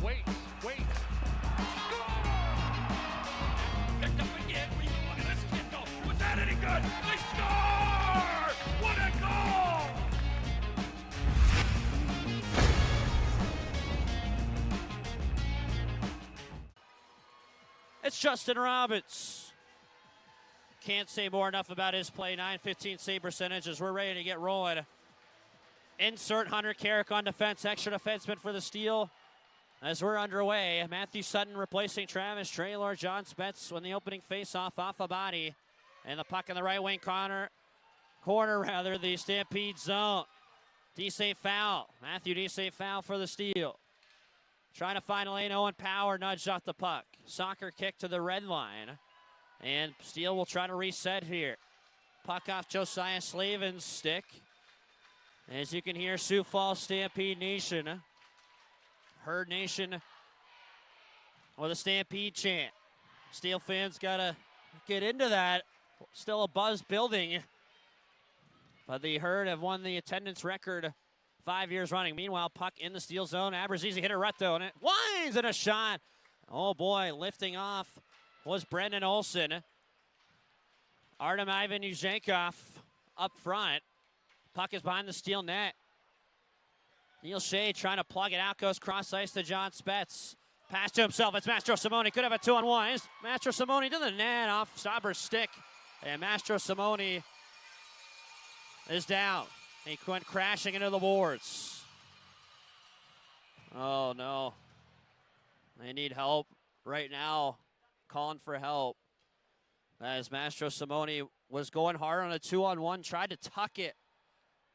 waits. Score! Picked up again. Look at this kid go. Was that any good? They score! What a goal! It's Justin Robbins. Can't say more enough about his play. 915 save percentage as we're ready to get rolling. Insert Hunter Carrick on defense. Extra defenseman for the Steel as we're underway. Matthew Sutton replacing Travis Traylor. John Spetz when the opening face-off off a body. And the puck in the right wing corner, the Stampede zone. D-Save foul. Matthew D-Save foul for the Steel. Trying to find a lane. Owen Power nudged off the puck. Soccer kick to the red line. And Steel will try to reset here. Puck off Josiah Slavin's stick. As you can hear, Sioux Falls Stampede Nation. Herd Nation with a Stampede chant. Steel fans got to get into that. Still a buzz building. But the Herd have won the attendance record 5 years running. Meanwhile, puck in the Steel zone. Abruzzese hit a Retto, and it winds in a shot. Oh boy, lifting off was Brendan Olson. Artem Ivan Yuzhenkov up front. Puck is behind the Steel net. Neil Shea trying to plug it out, goes cross ice to John Spetz. Pass to himself, it's Mastro Simone. Could have a 2-on-1. It's Mastro Simone to the net off Stauber's stick. And Mastro Simone is down. He went crashing into the boards. Oh no. They need help right now. Calling for help. As Mastro Simone was going hard on a 2-on-1, tried to tuck it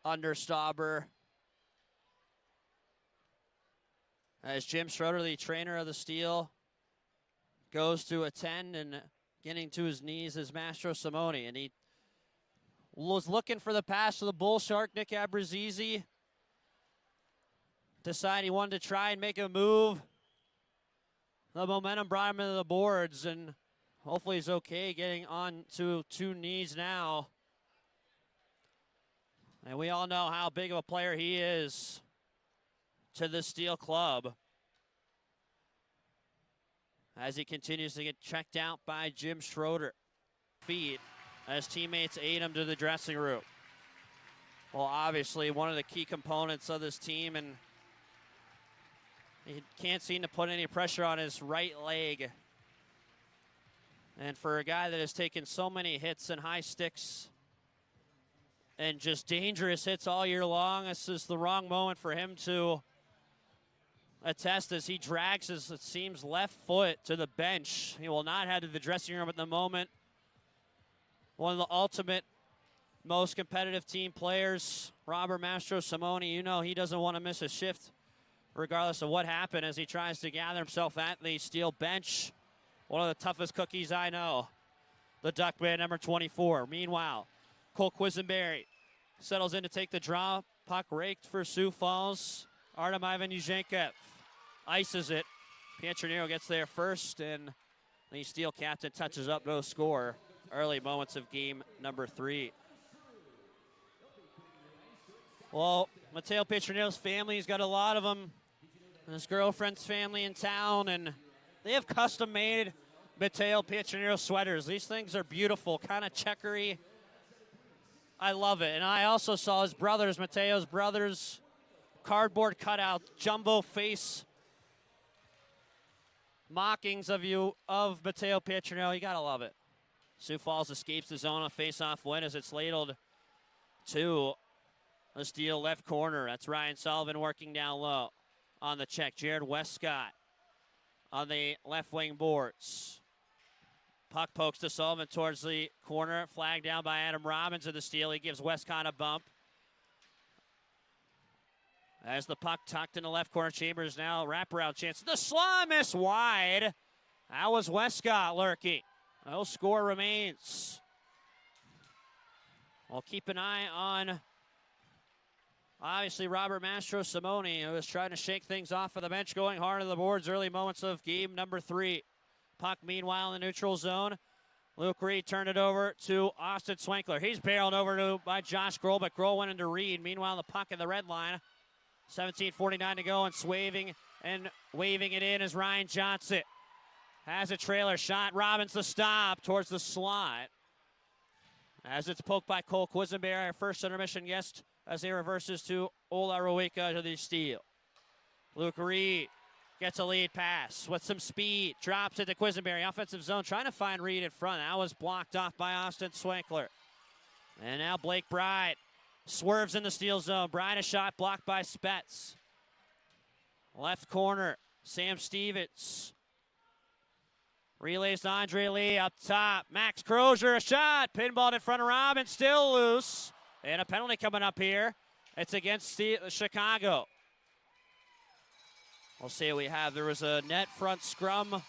under Stauber. As Jim Schroeder, the trainer of the Steel, goes to attend, and getting to his knees is Mastro Simone. And he was looking for the pass to the bull shark, Nick Abruzzese. Decided he wanted to try and make a move. The momentum brought him into the boards, and hopefully he's okay getting on to two knees now. And we all know how big of a player he is to the Steel club as he continues to get checked out by Jim Schroeder. Feet as teammates aid him to the dressing room. Well, obviously one of the key components of this team, and he can't seem to put any pressure on his right leg. And for a guy that has taken so many hits and high sticks and just dangerous hits all year long, this is the wrong moment for him to attest as he drags his, it seems, left foot to the bench. He will not head to the dressing room at the moment. One of the ultimate, most competitive team players, Robert Mastro Simone. You know he doesn't want to miss a shift regardless of what happened as he tries to gather himself at the Steel bench. One of the toughest cookies I know. The Duckman, number 24. Meanwhile, Cole Quisenberry settles in to take the draw. Puck raked for Sioux Falls. Artem Ivan Yuzhenkov ices it. Pietranero gets there first, and the Steel captain touches up, no score. Early moments of game number 3. Well, Matteo Pietranero's family, he's got a lot of them. His girlfriend's family in town, and they have custom-made Matteo Pietranero sweaters. These things are beautiful, kind of checkery. I love it. And I also saw his brothers, Matteo's brothers, cardboard cutout, jumbo face mockings of Matteo Pietranero. You gotta love it. Sioux Falls escapes the zone on a face-off win as it's ladled to the Steel left corner. That's Ryan Sullivan working down low on the check. Jared Westcott on the left wing boards. Puck pokes to Sullivan towards the corner. Flag down by Adam Robbins of the Steel. He gives Westcott a bump. As the puck tucked in the left corner, Chambers now wraparound chance. The slum is wide. That was Westcott lurking. No score remains. We'll keep an eye on, obviously, Robert Mastro Simone, who is trying to shake things off of the bench, going hard on the boards early moments of game number 3. Puck, meanwhile, in the neutral zone. Luke Reed turned it over to Austin Swankler. He's barreled over by Josh Grohl, but Grohl went into Reed. Meanwhile, the puck in the red line. 17:49 to go, and swaving and waving it in is Ryan Johnson. Has a trailer shot. Robbins the stop towards the slot. As it's poked by Cole Quisenberry, our first intermission guest, as he reverses to Ola Rowika to the steal. Luke Reed gets a lead pass with some speed. Drops it to Quisenberry. Offensive zone trying to find Reed in front. That was blocked off by Austin Swinkler. And now Blake Bride swerves in the steal zone. Bride a shot blocked by Spetz. Left corner, Sam Stevens. Relays to Andre Lee up top. Max Crozier, a shot. Pinballed in front of Robbins, still loose. And a penalty coming up here. It's against Chicago. We'll see what we have. There was a net front scrum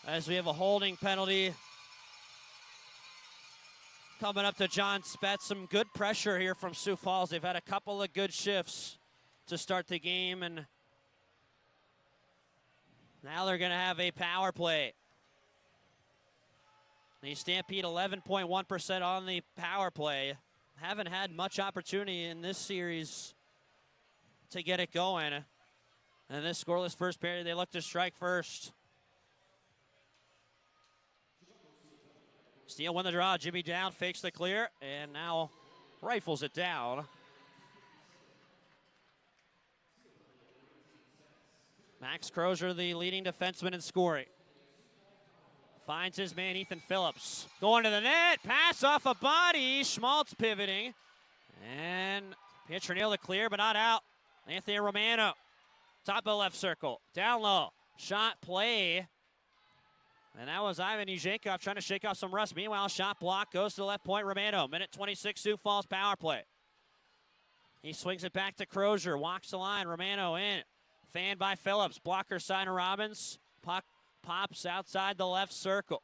as we have a holding penalty coming up to John Spetz. Some good pressure here from Sioux Falls. They've had a couple of good shifts to start the game, and now they're going to have a power play. The Stampede 11.1% on the power play. Haven't had much opportunity in this series to get it going. And this scoreless first period, they look to strike first. Steele won the draw. Jimmy Dowd fakes the clear and now rifles it down. Max Crozier, the leading defenseman in scoring. Finds his man, Ethan Phillips. Going to the net. Pass off a body. Schmaltz pivoting. And Pietronil the clear, but not out. Anthony Romano. Top of the left circle. Down low. Shot play. And that was Ivan Izhenkov trying to shake off some rust. Meanwhile, shot block goes to the left point. Romano. Minute 26, Sioux Falls power play. He swings it back to Crozier. Walks the line. Romano in. Fanned by Phillips. Blocker side of Robbins. Puck pops outside the left circle.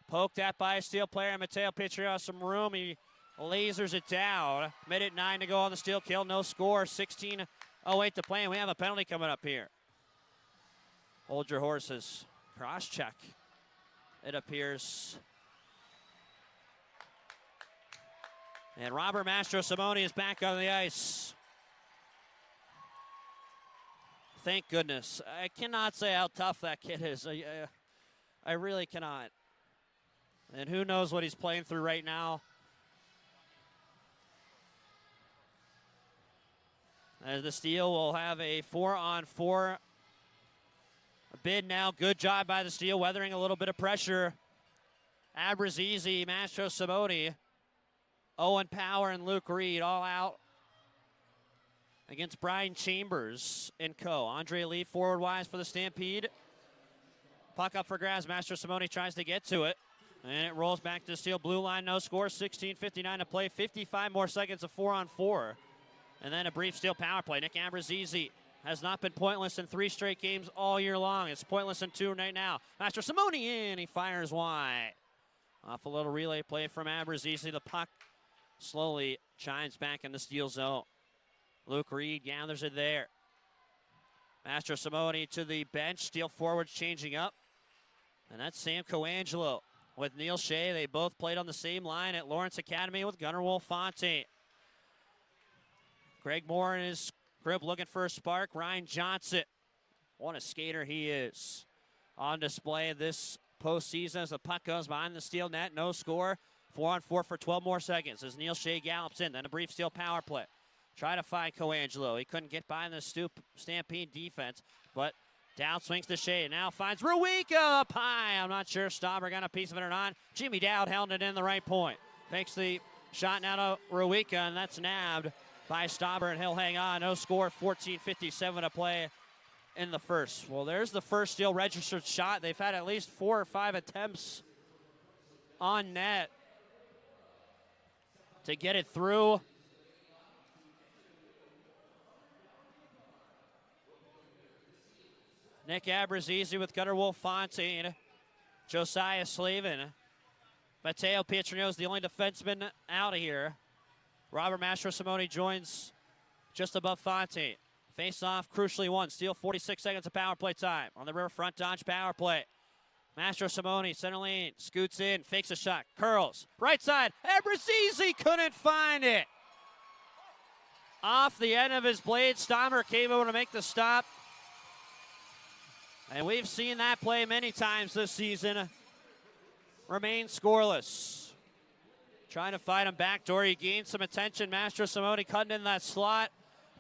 Poked at by a Steel player. Mateo Pietronil has some room. He lasers it down. Minute 9 to go on the Steel kill. No score. 16:08 to play. And we have a penalty coming up here. Hold your horses. Cross check. It appears. And Robert Mastro Simone is back on the ice. Thank goodness. I cannot say how tough that kid is. I really cannot. And who knows what he's playing through right now. As the Steel will have a 4-on-4 bid now. Good job by the Steel, weathering a little bit of pressure. Abrazizi, Mastro Simone, Owen Power, and Luke Reed all out against Brian Chambers and co. Andre Lee forward-wise for the Stampede. Puck up for grabs. Mastro Simone tries to get to it. And it rolls back to the Steel blue line. No score. 16:59 to play. 55 more seconds of 4-on-4. And then a brief Steel power play. Nick Abrazizi has not been pointless in 3 straight games all year long. It's pointless in 2 right now. Mastro Simone in. He fires wide. Off a little relay play from Abrazizi. The puck slowly chimes back in the Steel zone. Luke Reed gathers it there. Mastro Simone to the bench. Steel forwards changing up. And that's Sam Coangelo with Neil Shea. They both played on the same line at Lawrence Academy with Gunnar Wolfonte. Greg Moore in his grip looking for a spark. Ryan Johnson, what a skater he is. On display this postseason as the puck goes behind the Steel net. No score. 4-on-4 for 12 more seconds as Neil Shea gallops in. Then a brief Steel power play. Try to find Coangelo. He couldn't get by in the Stampede defense, but down swings to Shea. Now finds Rowika up high. I'm not sure if Stauber got a piece of it or not. Jimmy Dowd held it in the right point. Takes the shot now to Rowika, and that's nabbed by Stauber, and he'll hang on. No score, 14:57 to play in the first. Well, there's the first Steel registered shot. They've had at least 4 or 5 attempts on net to get it through. Nick Abrazizi with Gunnar Wolfonte, Josiah Slavin. Mateo Pietronil is the only defenseman out of here. Robert Mastro Simone joins just above Fonte. Face-off crucially won. Steel 46 seconds of power play time on the Riverfront Dodge power play. Mastro Simone, center lane, scoots in, fakes a shot, curls. Right side, Abrazizi couldn't find it. off the end of his blade. Stommer came over to make the stop. And we've seen that play many times this season. Remains scoreless. Trying to find him backdoor. He gained some attention. Mastro Simone cutting in that slot.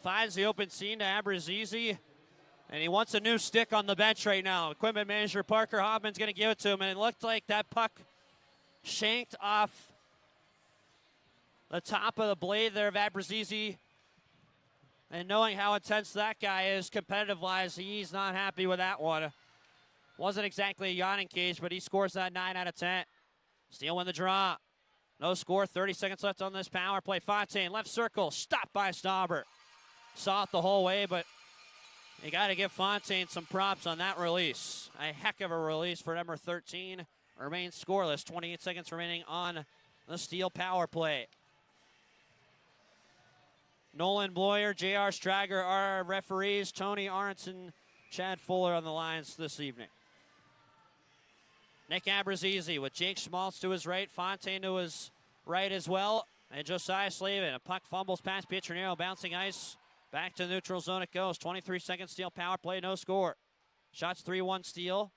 Finds the open seam to Abrazizi. And he wants a new stick on the bench right now. Equipment manager Parker Hoffman's going to give it to him. And it looked like that puck shanked off the top of the blade there of Abrazizi. And knowing how intense that guy is competitive-wise, he's not happy with that one. Wasn't exactly a yawning cage, but he scores that 9 out of 10. Steele win the draw. No score, 30 seconds left on this power play. Fontaine, left circle, stopped by Stauber. Saw it the whole way, but you got to give Fontaine some props on that release. A heck of a release for number 13. Remains scoreless, 28 seconds remaining on the Steel power play. Nolan Bloyer, J.R. Strager are our referees. Tony Aronson, Chad Fuller on the lines this evening. Nick Abrazizi with Jake Schmaltz to his right, Fontaine to his right as well. And Josiah Slavin, a puck fumbles past Pietranero, bouncing ice. Back to the neutral zone it goes. 23 seconds Steel power play, no score. Shots 3-1 Steel.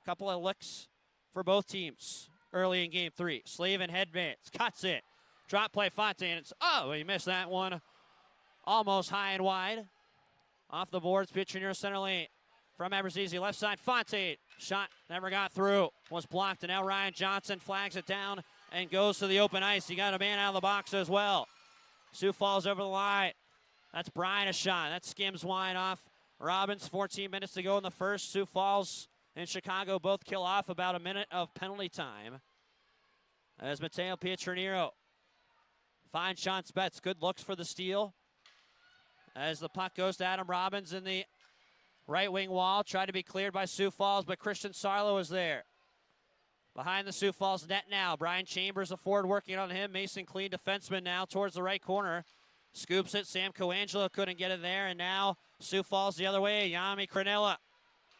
Couple of licks for both teams early in game 3. Slavin headbands, cuts it. Drop play Fontaine. He missed that one. Almost high and wide. Off the boards, Pietranero center lane. From Abrazizi, left side, Fontaine. Shot never got through. Was blocked, and now Ryan Johnson flags it down and goes to the open ice. He got a man out of the box as well. Sioux falls over the line. That's Brian a shot. That skims wide off. Robbins, 14 minutes to go in the first. Sioux Falls and Chicago both kill off about a minute of penalty time. As Matteo Pietranero finds Sean Spetz. Good looks for the Steel. As the puck goes to Adam Robbins in the right wing wall. Tried to be cleared by Sioux Falls, but Christian Sarlo is there. Behind the Sioux Falls net now. Brian Chambers, a forward, working on him. Mason Clean, defenseman now towards the right corner. Scoops it. Sam Coangelo couldn't get it there. And now Sioux Falls the other way. Yami Cronella.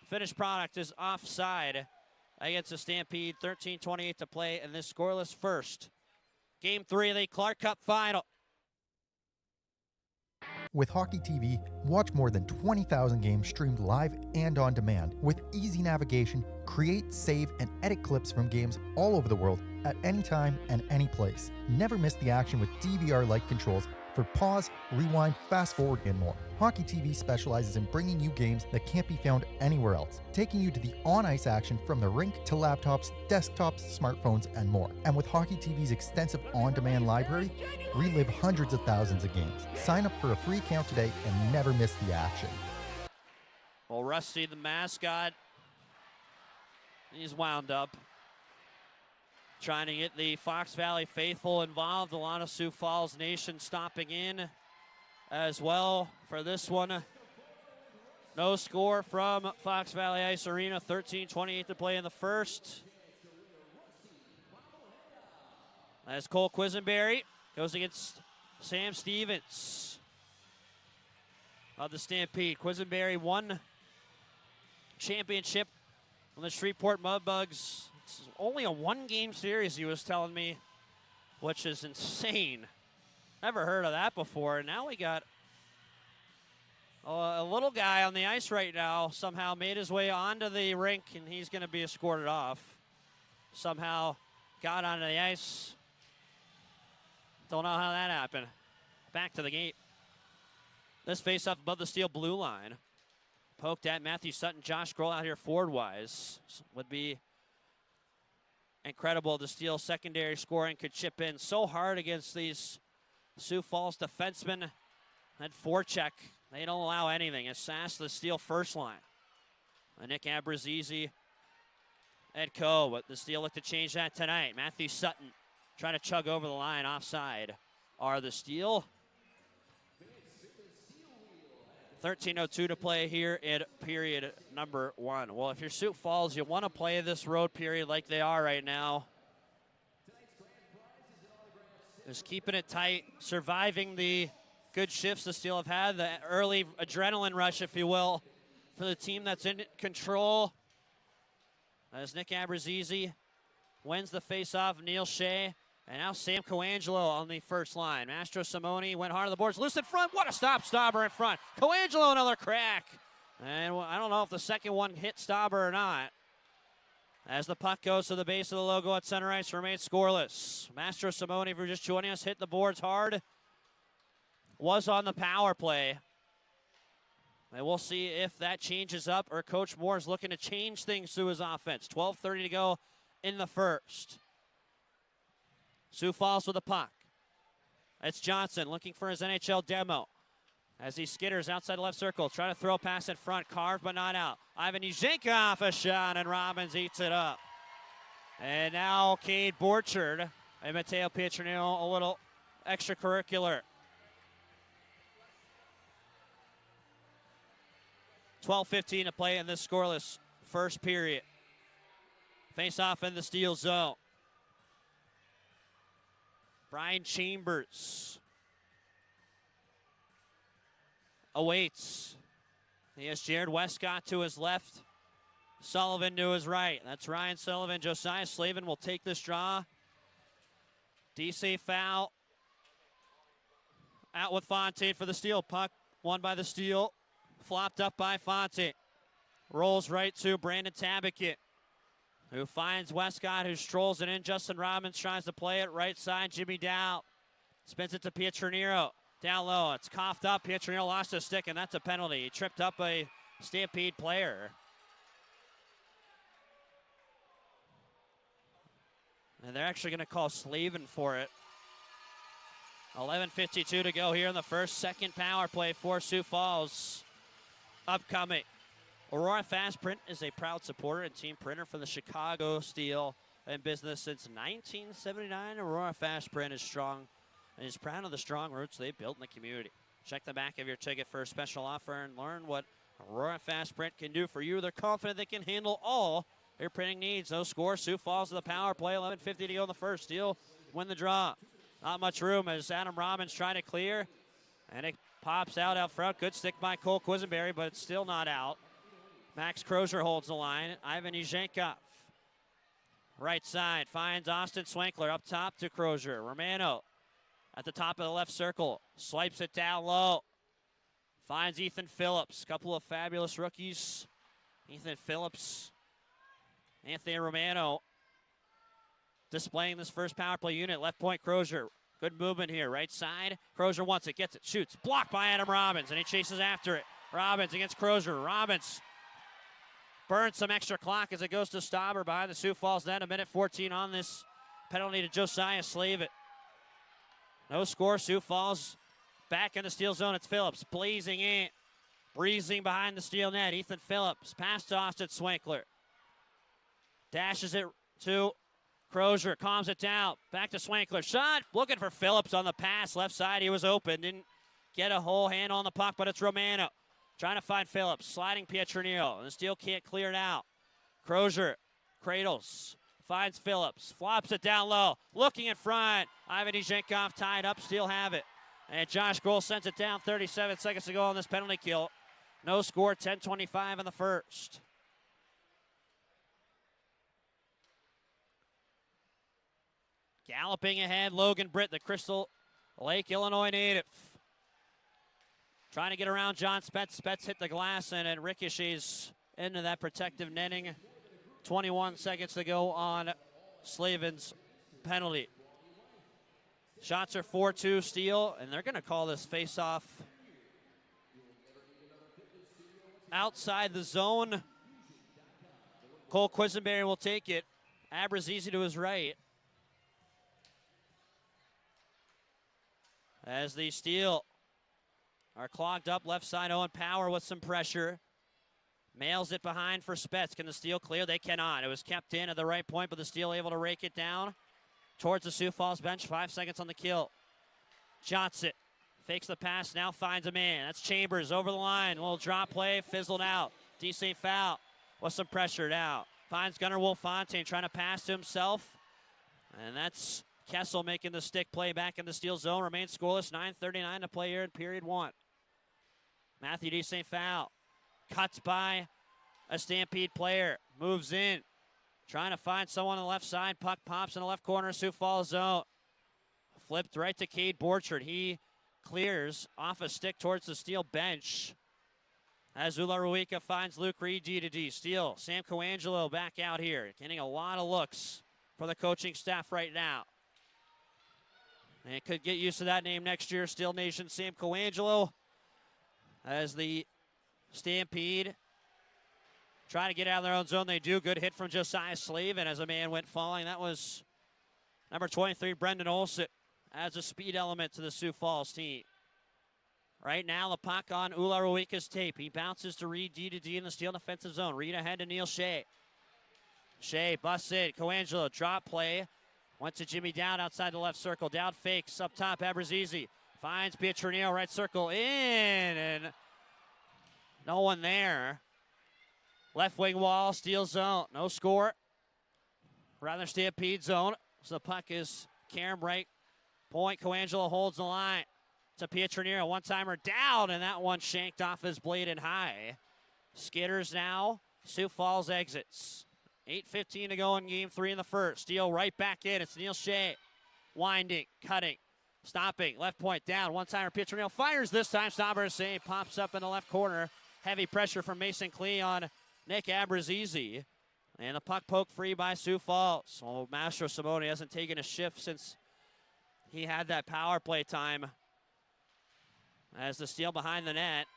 Finished product is offside against the Stampede. 13:28 to play in this scoreless first. Game 3 of the Clark Cup final. With HockeyTV, watch more than 20,000 games streamed live and on demand. With easy navigation, create, save, and edit clips from games all over the world at any time and any place. Never miss the action with DVR-like controls for pause, rewind, fast forward, and more. HockeyTV specializes in bringing you games that can't be found anywhere else, taking you to the on-ice action from the rink to laptops, desktops, smartphones, and more. And with HockeyTV's extensive on-demand library, relive hundreds of thousands of games. Sign up for a free account today and never miss the action. Well, Rusty, the mascot, he's wound up. Trying to get the Fox Valley faithful involved. A lot of Sioux Falls Nation stopping in as well for this one. No score from Fox Valley Ice Arena. 13:28 to play in the first. As Cole Quisenberry goes against Sam Stevens of the Stampede. Quisenberry won championship on the Shreveport Mudbugs. It's only a 1-game series, he was telling me, which is insane. Never heard of that before. Now we got a little guy on the ice right now. Somehow made his way onto the rink, and he's going to be escorted off. Somehow got onto the ice. Don't know how that happened. Back to the gate. This face-off above the Steel blue line. Poked at Matthew Sutton. Josh Grohl out here forward-wise. Would be incredible. The Steel secondary scoring could chip in so hard against these Sioux Falls defensemen. That forecheck, they don't allow anything. It's Sass, the Steel first line. Nick Abrazizi and co. But the Steel look to change that tonight. Matthew Sutton trying to chug over the line. Offside are the Steel. 13:02 to play here in period number 1. Well, if you're Sioux Falls, you want to play this road period like they are right now. Just keeping it tight, surviving the good shifts the Steel have had, the early adrenaline rush, if you will, for the team that's in control. As Nick Abrazizi wins the faceoff, Neil Shea And now Sam Coangelo on the first line. Mastro Simone went hard on the boards. Loose in front. What a stop. Stauber in front. Coangelo another crack. And I don't know if the second one hit Stauber or not. As the puck goes to the base of the logo at center ice, remains scoreless. Mastro Simone, if you're just joining us, hit the boards hard. Was on the power play. And we'll see if that changes up or Coach Moore is looking to change things through his offense. 12:30 to go in the first. Sioux Falls with the puck. It's Johnson looking for his NHL demo. As he skitters outside the left circle, trying to throw a pass in front, carved but not out. Ivan Yuzhenkov a shot, and Robbins eats it up. And now Cade Borchard and Mateo Pietranillo a little extracurricular. 12:15 to play in this scoreless first period. Face off in the Steel zone. Brian Chambers awaits. He has Jared Westcott to his left, Sullivan to his right. That's Ryan Sullivan. Josiah Slavin will take this draw. DC foul. Out with Fontaine for the Steel. Puck won by the Steel. Flopped up by Fontaine. Rolls right to Brandon Tabaket, who finds Westcott, who strolls it in. Justin Robbins tries to play it right side. Jimmy Dow spins it to Pietranillo. Down low, it's coughed up. Pietranillo lost his stick, and that's a penalty. He tripped up a Stampede player. And they're actually going to call Slavin for it. 11:52 to go here in the first. Second power play for Sioux Falls. Upcoming. Aurora Fast Print is a proud supporter and team printer for the Chicago Steel in business since 1979. Aurora Fast Print is strong and is proud of the strong roots they've built in the community. Check the back of your ticket for a special offer and learn what Aurora Fast Print can do for you. They're confident they can handle all your printing needs. No score. Sioux Falls to the power play. 11:50 to go in the first. Steel win the draw. Not much room as Adam Robbins trying to clear. And it pops out front. Good stick by Cole Quisenberry, but it's still not out. Max Crozier holds the line. Ivan Yuzhenkov. Right side finds Austin Swankler up top to Crozier. Romano at the top of the left circle. Swipes it down low. Finds Ethan Phillips. Couple of fabulous rookies. Ethan Phillips. Anthony Romano displaying this first power play unit. Left point Crozier. Good movement here. Right side. Crozier wants it. Gets it. Shoots. Blocked by Adam Robbins. And he chases after it. Robbins against Crozier. Robbins burns some extra clock as it goes to Stauber behind the Sioux Falls net. 1:14 on this penalty to Josiah Slavin. No score. Sioux Falls back in the Steel zone. It's Phillips blazing in. Breezing behind the Steel net. Ethan Phillips past to Austin Swankler. Dashes it to Crozier. Calms it down. Back to Swankler. Shot. Looking for Phillips on the pass. Left side. He was open. Didn't get a whole hand on the puck, but it's Romano. Trying to find Phillips, sliding Pietranillo, and the Steel can't clear it out. Crozier cradles, finds Phillips, flops it down low, looking in front. Ivan Yuzhenkov tied up, Steel have it. And Josh Grohl sends it down, 37 seconds to go on this penalty kill. No score, 10:25 in the first. Galloping ahead, Logan Britt, the Crystal Lake, Illinois native. Trying to get around John Spetz. Spetz hit the glass and it ricochets into that protective netting. 21 seconds to go on Slavin's penalty. Shots are 4-2 Steel, and they're going to call this face-off outside the zone. Cole Quisenberry will take it. Abrazizi to his right. As the Steel are clogged up left side. Owen Power with some pressure. Mails it behind for Spetz. Can the Steel clear? They cannot. It was kept in at the right point, but the Steel able to rake it down towards the Sioux Falls bench. 5 seconds on the kill. Johnson fakes the pass, now finds a man. That's Chambers over the line. A little drop play, fizzled out. DC foul with some pressure now. Finds Gunnar Wolf-Fontaine trying to pass to himself. And that's Kessel making the stick play back in the Steel zone. Remains scoreless. 9:39 to play here in period 1. Matthew DC foul. Cuts by a Stampede player. Moves in. Trying to find someone on the left side. Puck pops in the left corner. Sioux Falls zone. Flipped right to Cade Borchard. He clears off a stick towards the Steel bench. As Ularuika finds Luke Reed D2D. Steele, Sam Coangelo back out here. Getting a lot of looks for the coaching staff right now. And could get used to that name next year. Steel Nation, Sam Coangelo. As the Stampede try to get out of their own zone. They do. Good hit from Josiah Slave. And as a man went falling, that was number 23, Brendan Olsen. Adds a speed element to the Sioux Falls team. Right now, the puck on Ularuika's tape. He bounces to Reed D2D in the Steel defensive zone. Reed ahead to Neil Shea. Shea busts in. Coangelo, drop play. Went to Jimmy Dowd outside the left circle. Dowd fakes up top. Abrazizi finds Pietronio, right circle in, and no one there. Left wing wall, Steel zone. No score. Rather Stampede zone. So the puck is Karam right point. Coangelo holds the line to Pietronio. One-timer down, and that one shanked off his blade and high. Skitters now. Sioux Falls exits. 8:15 to go in game 3 in the first. Steele right back in. It's Neil Shea. Winding, cutting, stopping. Left point down. One-timer Pietronio fires this time. Stauber save. Pops up in the left corner. Heavy pressure from Mason Klee on Nick Abrazizi. And the puck poked free by Sioux Falls. Well, Mastro Simone hasn't taken a shift since he had that power play time. As the steal behind the net.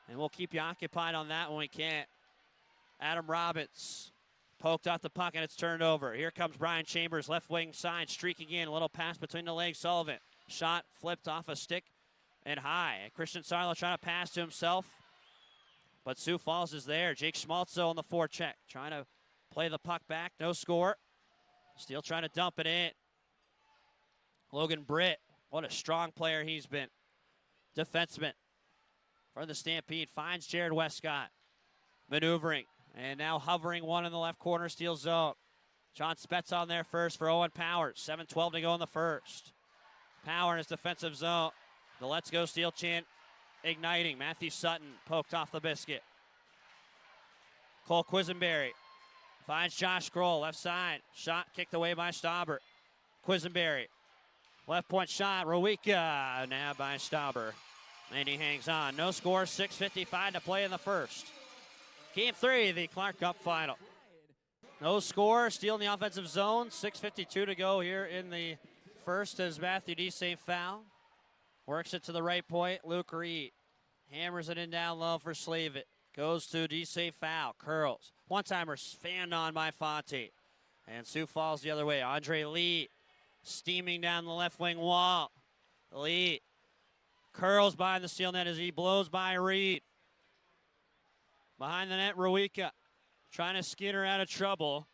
And we'll keep you occupied on that when we can. Adam Robbins poked off the puck and it's turned over. Here comes Brian Chambers, left wing side, streaking in. A little pass between the legs. Sullivan. Shot flipped off a stick and high. Christian Sarlo trying to pass to himself. But Sioux Falls is there. Jake Schmaltzo on the forecheck. Trying to play the puck back. No score. Steele trying to dump it in. Logan Britt. What a strong player he's been. Defenseman for the Stampede. Finds Jared Westcott. Maneuvering. And now hovering one in the left corner. Steel zone. John Spetz on there first for Owen Powers. 7:12 to go in the first. Power in his defensive zone. The Let's Go Steel chant igniting. Matthew Sutton poked off the biscuit. Cole Quisenberry finds Josh Kroll. Left side. Shot kicked away by Stauber. Quisenberry. Left point shot. Rowika nabbed by Stauber. And he hangs on. No score. 6:55 to play in the first. Game 3, the Clark Cup final. No score. Steele in the offensive zone. 6:52 to go here in the first as Matthew D. St. Foul. Works it to the right point. Luke Reed hammers it in down low for Slavit. Goes to D. St. Foul. Curls. One-timer fanned on by Fonte. And Sioux Falls the other way. Andre Lee steaming down the left wing wall. Lee curls behind the steel net as he blows by Reed. Behind the net, Rowika trying to skid her out of trouble.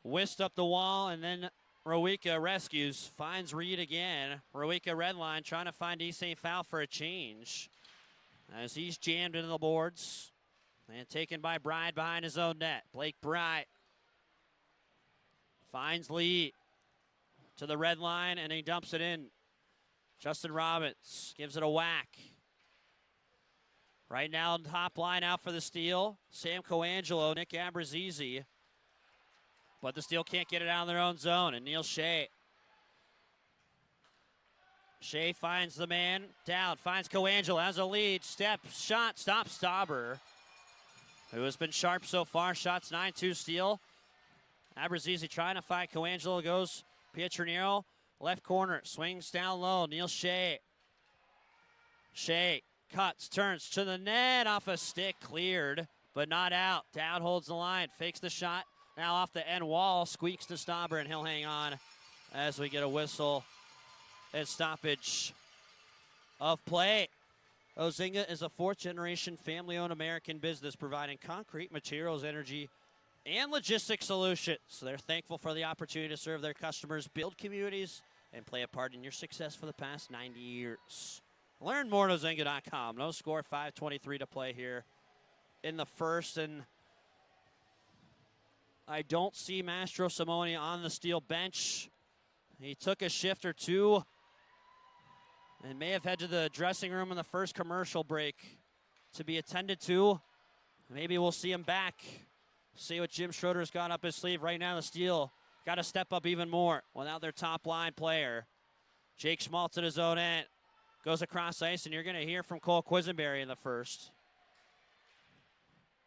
Whisked up the wall, and then Rowika rescues. Finds Reed again. Rowika red line trying to find D. St. Foul for a change. As he's jammed into the boards. And taken by Bride behind his own net. Blake Bride finds Lee to the red line, and he dumps it in. Justin Robbins gives it a whack. Right now, top line out for the Steel. Sam Coangelo, Nick Abrazizi. But the Steel can't get it out of their own zone. And Neil Shea. Shea finds the man. Down, finds Coangelo, has a lead. Step, shot, stops Stauber, who has been sharp so far. Shots 9-2 Steel. Abrazizi trying to fight Coangelo. Goes Pietronio. Left corner, swings down low. Neil Shea. Shea. Cuts, turns to the net, off a stick, cleared, but not out. Dowd holds the line, fakes the shot. Now off the end wall, squeaks to Stauber, and he'll hang on as we get a whistle and stoppage of play. Ozinga is a fourth-generation family-owned American business providing concrete materials, energy, and logistics solutions. They're thankful for the opportunity to serve their customers, build communities, and play a part in your success for the past 90 years. Learn more at ozinga.com. No score, 5:23 to play here in the first. And I don't see Mastro Simone on the Steel bench. He took a shift or two and may have headed to the dressing room in the first commercial break to be attended to. Maybe we'll see him back. See what Jim Schroeder's got up his sleeve. Right now, the Steel got to step up even more without their top line player. Jake Schmaltz at his own end. Goes across ice, and you're going to hear from Cole Quisenberry in the first.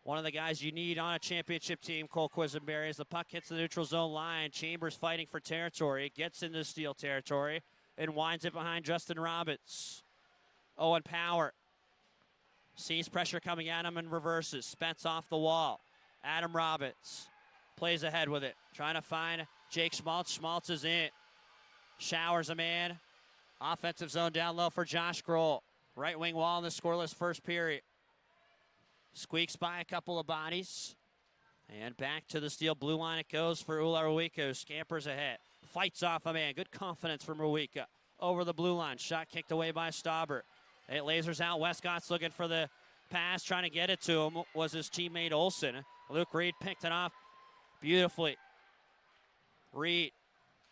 One of the guys you need on a championship team, Cole Quisenberry, as the puck hits the neutral zone line. Chambers fighting for territory. Gets into steal territory and winds it behind Justin Roberts. Owen Power sees pressure coming at him and reverses. Spence off the wall. Adam Roberts plays ahead with it. Trying to find Jake Schmaltz. Schmaltz is in. Showers a man. Offensive zone down low for Josh Grohl. Right wing wall in the scoreless first period. Squeaks by a couple of bodies. And back to the steel blue line it goes for Ula Ruica, who scampers ahead. Fights off a man. Good confidence from Ruica. Over the blue line. Shot kicked away by Stauber. It lasers out. Westcott's looking for the pass. Trying to get it to him was his teammate Olsen. Luke Reed picked it off beautifully. Reed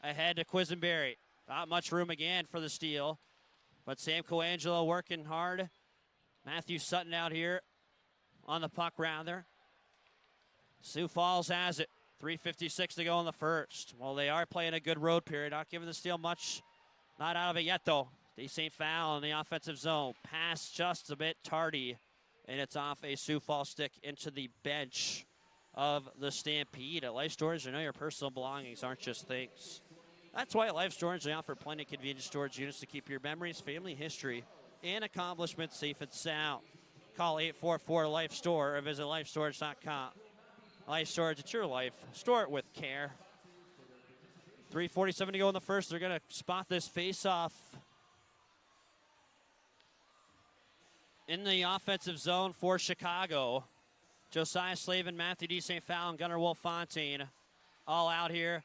ahead to Quisenberry. Not much room again for the steal. But Sam Coangelo working hard. Matthew Sutton out here on the puck rounder. Sioux Falls has it. 3:56 to go in the first. Well, they are playing a good road period. Not giving the steal much. Not out of it yet, though. Decent foul in the offensive zone. Pass just a bit tardy. And it's off a Sioux Falls stick into the bench of the Stampede. At Life Storage, you know your personal belongings aren't just things. That's why at Life Storage, they offer plenty of convenient storage units to keep your memories, family history, and accomplishments safe and sound. Call 844-LIFE-STORE or visit lifestorage.com. Life Storage, it's your life. Store it with care. 3:47 to go in the first. They're going to spot this face-off in the offensive zone for Chicago. Josiah Slavin, Matthew D. St. Fallon, Gunnar Wolf-Fontaine all out here.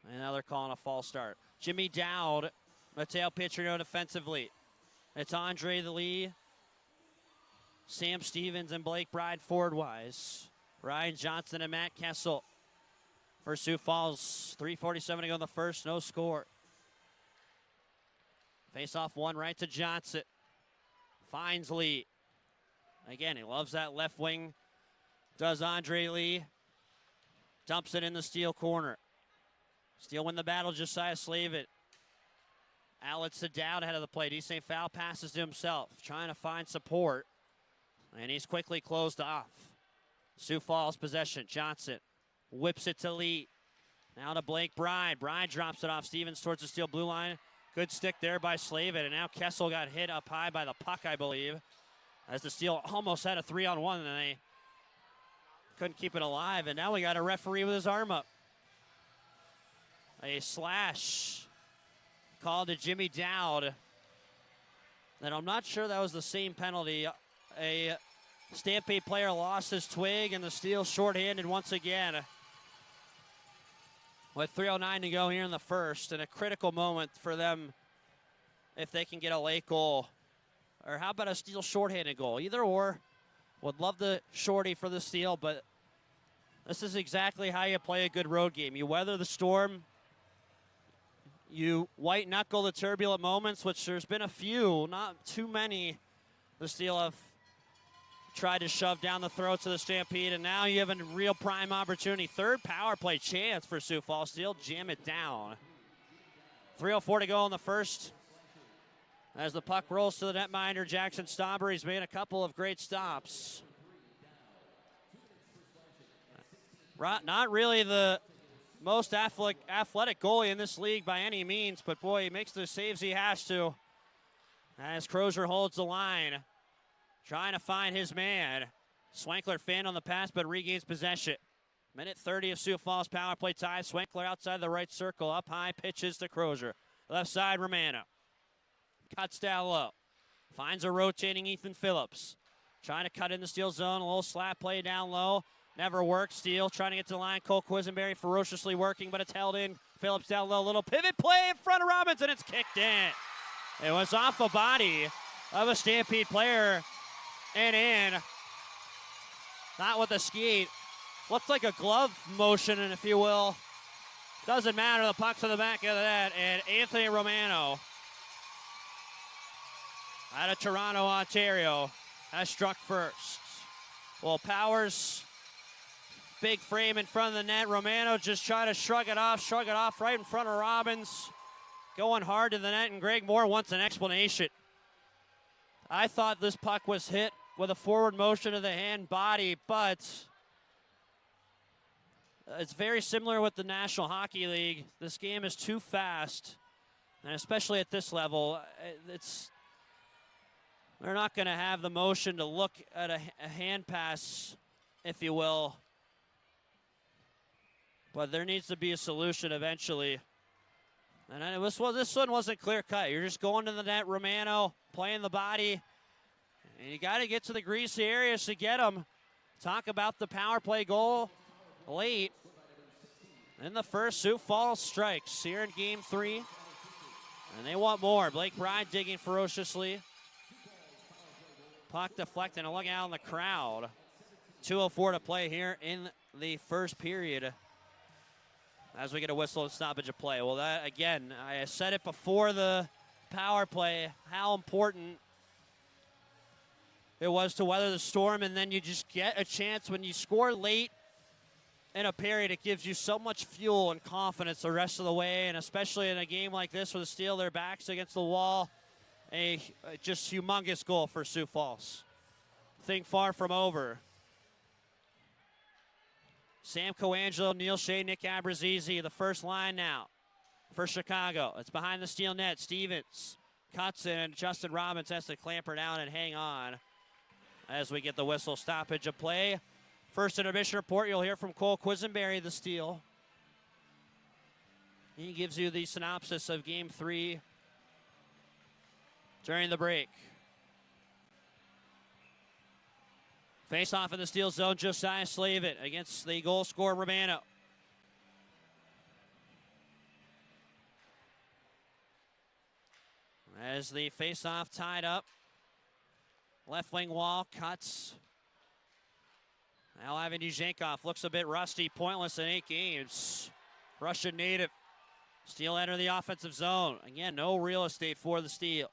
And now they're calling a false start. Jimmy Dowd, Mateo Pietrino defensively. It's Andre the Lee, Sam Stevens, and Blake Bride forward-wise. Ryan Johnson and Matt Kessel for Sioux Falls. 3:47 to go in the first, no score. Face-off one right to Johnson. Finds Lee. Again, he loves that left wing. Does Andre Lee. Dumps it in the steel corner. Steele win the battle, Josiah Slavin. Alex to Dowd ahead of the play. D. St. Foul passes to himself, trying to find support. And he's quickly closed off. Sioux Falls possession. Johnson whips it to Lee. Now to Blake Bride. Bride drops it off Stevens towards the steel blue line. Good stick there by Slavin. And now Kessel got hit up high by the puck, I believe. As the Steel almost had a 3-on-1, and they couldn't keep it alive. And now we got a referee with his arm up. A slash called to Jimmy Dowd. And I'm not sure that was the same penalty. A Stampede player lost his twig, and the Steel shorthanded once again. With 3:09 to go here in the first, and a critical moment for them if they can get a late goal. Or how about a Steel shorthanded goal? Either or. Would love the shorty for the Steel, but this is exactly how you play a good road game. You weather the storm. You white-knuckle the turbulent moments, which there's been a few, not too many. The Steel have tried to shove down the throats of the Stampede, and now you have a real prime opportunity. Third power play chance for Sioux Falls. Steel jam it down. 3:04 to go in the first. As the puck rolls to the netminder, Jackson Stauber, he's made a couple of great stops. Not really the most athletic goalie in this league by any means, but boy, he makes the saves he has to. As Crozier holds the line, trying to find his man. Swankler fanned on the pass, but regains possession. Minute 30 of Sioux Falls power play tie. Swankler outside the right circle, up high, pitches to Crozier. Left side, Romano. Cuts down low. Finds a rotating Ethan Phillips. Trying to cut in the Steel zone, a little slap play down low. Never works. Steel trying to get to the line. Cole Quisenberry ferociously working, but it's held in. Phillips down low. Little pivot play in front of Robbins, and it's kicked in. It was off the body of a Stampede player and in. Not with a skate. Looked like a glove motion, and if you will. Doesn't matter. The puck's in the back of the net, and Anthony Romano out of Toronto, Ontario, has struck first. Well, Powers, big frame in front of the net. Romano just trying to shrug it off right in front of Robbins. going hard to the net, and Greg Moore wants an explanation. I thought this puck was hit with a forward motion of the hand body, but it's very similar with the National Hockey League. This game is too fast, and especially at this level, they're not going to have the motion to look at a hand pass, if you will. But there needs to be a solution eventually. And this one wasn't clear cut. You're just going to the net, Romano, playing the body. And you got to get to the greasy areas to get them. Talk about the power play goal late. In the first, Sioux Falls strikes here in game 3. And they want more. Blake Bride digging ferociously. Puck deflecting, and look out in the crowd. 2:04 to play here in the first period. As we get a whistle and stoppage of play. Well, that, again, I said it before the power play, how important it was to weather the storm, and then you just get a chance when you score late in a period. It gives you so much fuel and confidence the rest of the way, and especially in a game like this where the Steel, their backs against the wall, a just humongous goal for Sioux Falls. Thing far from over. Sam Coangelo, Neil Shea, Nick Abrazizi, the first line now for Chicago. It's behind the steel net. Stevens cuts in, and Justin Robbins has to clamper down and hang on as we get the whistle stoppage of play. First intermission report, you'll hear from Cole Quisenberry, the Steel. He gives you the synopsis of Game 3 during the break. Face off in the Steel zone, Josiah Slavin against the goal scorer, Romano. As the face-off tied up, left wing wall cuts. Now Ivan Yuzhenkov looks a bit rusty, pointless in 8 games. Russian native. Steel enter the offensive zone. Again, no real estate for the Steel.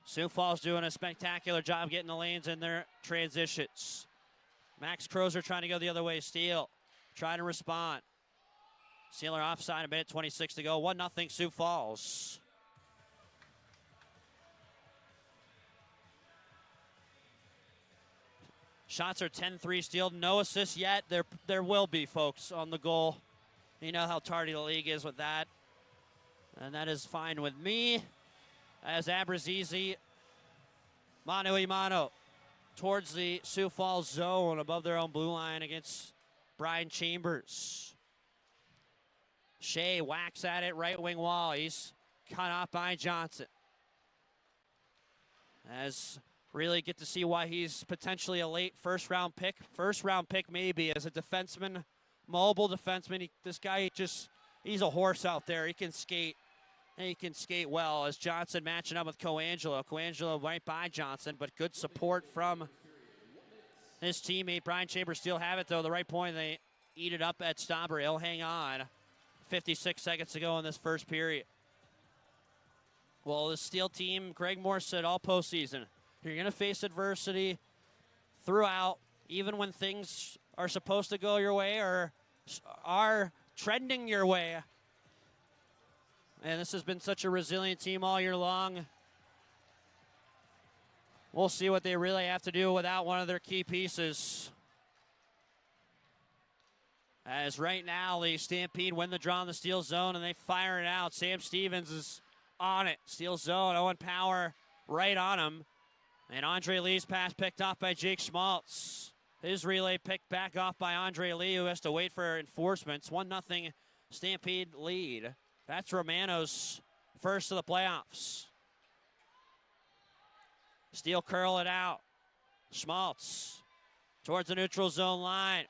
Sioux Falls doing a spectacular job getting the lanes in their transitions. Max Crozer trying to go the other way. Steel trying to respond. Steeler offside, a minute 26 to go. 1-0 Sioux Falls. Shots are 10-3 Steel. No assists yet. There will be, folks, on the goal. You know how tardy the league is with that. And that is fine with me. As Abrazizi, mano a mano, towards the Sioux Falls zone above their own blue line against Brian Chambers. Shea whacks at it, right wing wall. He's cut off by Johnson. As really get to see why he's potentially a late first round pick. First round pick maybe as a defenseman, mobile defenseman. This guy he's a horse out there. He can skate. And he can skate well as Johnson matching up with Coangelo. Coangelo right by Johnson, but good support from his teammate. Brian Chambers still have it, though. The right point, they eat it up at stopper. He'll hang on. 56 seconds to go in this first period. Well, the Steel team, Greg Moore said all postseason, you're going to face adversity throughout, even when things are supposed to go your way or are trending your way. And this has been such a resilient team all year long. We'll see what they really have to do without one of their key pieces. As right now, the Stampede win the draw in the Steel zone, and they fire it out. Sam Stevens is on it. Steel zone, Owen Power right on him. And Andre Lee's pass picked off by Jake Schmaltz. His relay picked back off by Andre Lee, who has to wait for enforcements. 1-0 Stampede lead. That's Romano's first of the playoffs. Steel curl it out. Schmaltz towards the neutral zone line.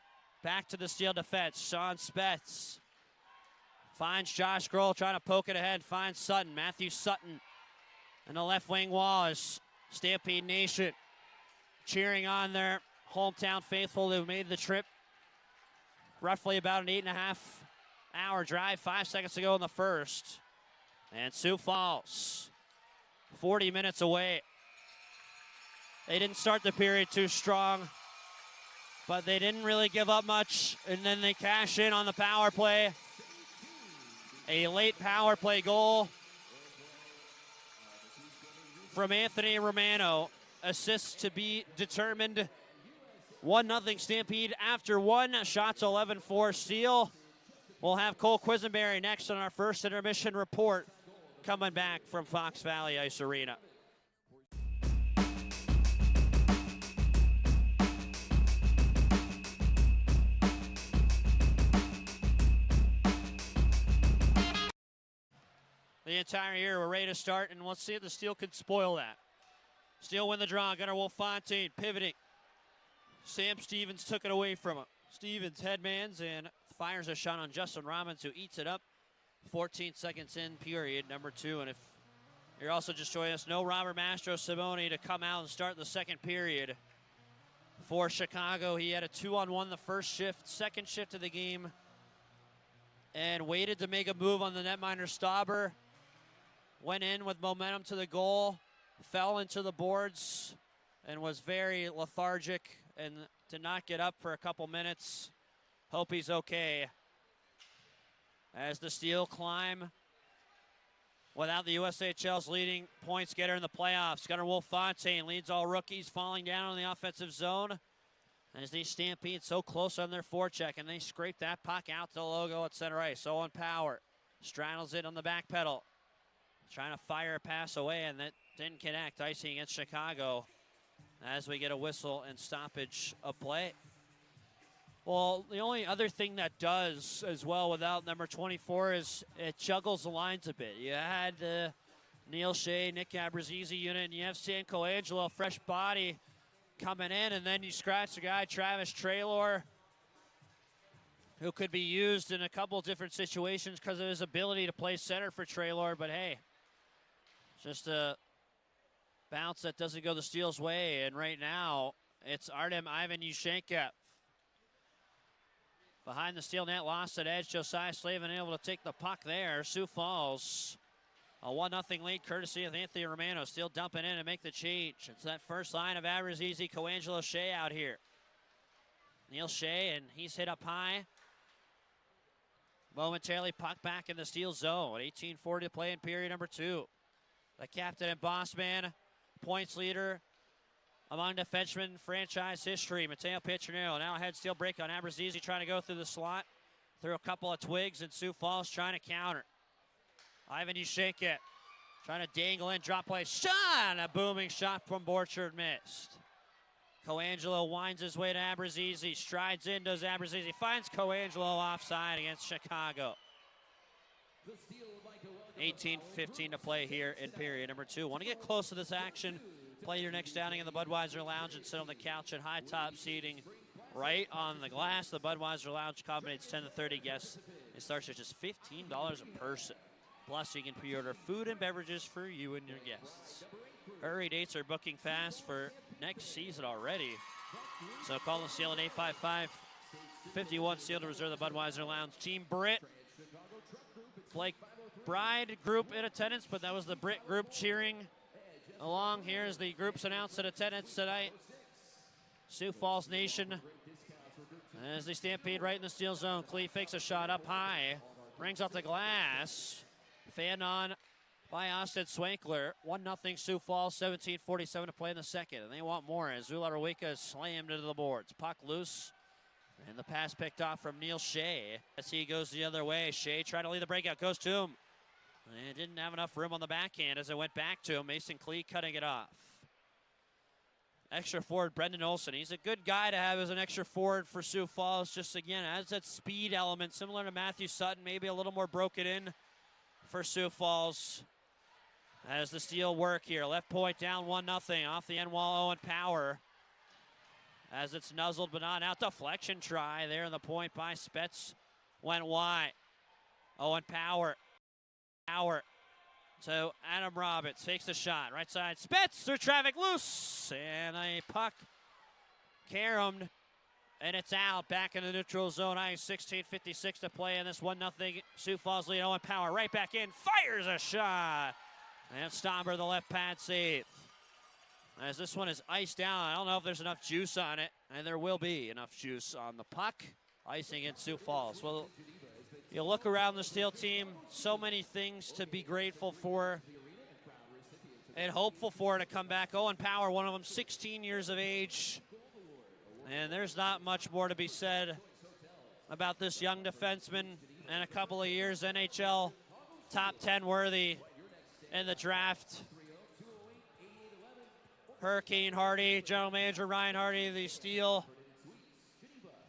Back to the Steel defense. Sean Spetz finds Josh Grohl trying to poke it ahead. Finds Sutton. Matthew Sutton. And the left wing wall is Stampede Nation cheering on their hometown faithful who made the trip. Roughly about an 8.5-hour drive. 5 seconds to go in the first. And Sioux Falls, 40 minutes away. They didn't start the period too strong, but they didn't really give up much, and then they cash in on the power play. A late power play goal from Anthony Romano. Assists to be determined. 1-0 Stampede after one. Shots 11-4 Steel. We'll have Cole Quisenberry next on our first intermission report coming back from Fox Valley Ice Arena. The entire year, we're ready to start, and let's see if the Steel can spoil that. Steel win the draw. Gunnar Wolfontein pivoting. Sam Stevens took it away from him. Stevens headmans and fires a shot on Justin Robbins, who eats it up. 14 seconds in, period number 2. And if you're also just joining us, no Robert Mastro Simone to come out and start the second period for Chicago. He had a 2-on-1 the first shift, second shift of the game, and waited to make a move on the netminder Stauber. Went in with momentum to the goal, fell into the boards, and was very lethargic and did not get up for a couple minutes. Hope he's okay. As the Steel climb without the USHL's leading points getter in the playoffs. Gunnar Wolfontein leads all rookies, falling down on the offensive zone. As these Stampede so close on their forecheck, and they scrape that puck out to the logo at center ice. Owen Power straddles it on the back pedal, trying to fire a pass away, and that didn't connect. Icing against Chicago as we get a whistle and stoppage of play. Well, the only other thing that does as well without number 24 is it juggles the lines a bit. You had Neil Shea, Nick Abruzzese unit, and you have San Coangelo, fresh body coming in, and then you scratch the guy, Travis Traylor, who could be used in a couple different situations because of his ability to play center for Traylor, but hey, just a bounce that doesn't go the Steel's way, and right now it's Artem Ivan Yushenko. Behind the Steel net, lost at edge. Josiah Slavin able to take the puck there. Sioux Falls, a 1-0 lead courtesy of Anthony Romano. Steel dumping in and make the change. It's that first line of Abruzzese, Coangelo, Shea out here. Neil Shea, and he's hit up high. Momentarily puck back in the Steel zone. 18:40 to play in period number 2. The captain and boss man, points leader among defensemen franchise history, Matteo Piccinero. Now ahead, Steel break on Abruzzese, trying to go through the slot, through a couple of twigs, and Sioux Falls trying to counter. Ivan Yushenko trying to dangle in, drop play, shot! A booming shot from Borchard, missed. Coangelo winds his way to Abruzzese, strides in, does Abruzzese, finds Coangelo offside against Chicago. 18:15 to play here in period number 2. Want to get close to this action? Play your next outing in the Budweiser Lounge and sit on the couch at high top seating right on the glass. The Budweiser Lounge accommodates 10 to 30 guests. It starts at just $15 a person. Plus, you can pre-order food and beverages for you and your guests. Hurry, dates are booking fast for next season already. So call the Steel at 855-51 Steel to reserve the Budweiser Lounge. Team Britt, Blake Bride group in attendance, but that was the Britt group cheering along. Here's the groups announced in attendance tonight. Sioux Falls Nation as they Stampede right in the Steel zone. Clee fakes a shot up high, rings off the glass. Fan on by Austin Swankler. 1-0 Sioux Falls, 17:47 to play in the second. And they want more as Zula Rawika is slammed into the boards. Puck loose, and the pass picked off from Neil Shea as he goes the other way. Shea trying to lead the breakout, goes to him. And it didn't have enough room on the backhand as it went back to him. Mason Clee cutting it off. Extra forward, Brendan Olson. He's a good guy to have as an extra forward for Sioux Falls. Just again, as that speed element, similar to Matthew Sutton, maybe a little more broken in for Sioux Falls. As the Steel work here. Left point down 1-0 off the end wall, Owen Power. As it's nuzzled but not out. Deflection try there in the point by Spets. Went wide. Owen Power to Adam Roberts. Takes the shot. Right side. Spets through traffic. Loose. And a puck caromed. And it's out. Back in the neutral zone ice. 16:56 to play in this 1-0 Sioux Falls lead. Owen Power right back in. Fires a shot. And Stauber, the left pad save. As this one is iced down. I don't know if there's enough juice on it. And there will be enough juice on the puck. Icing in Sioux Falls. We'll You look around the Steel team, so many things to be grateful for and hopeful for to come back. Owen Power, one of them, 16 years of age. And there's not much more to be said about this young defenseman. And a couple of years NHL top 10 worthy in the draft. Hurricane Hardy, General Manager Ryan Hardy, the Steel.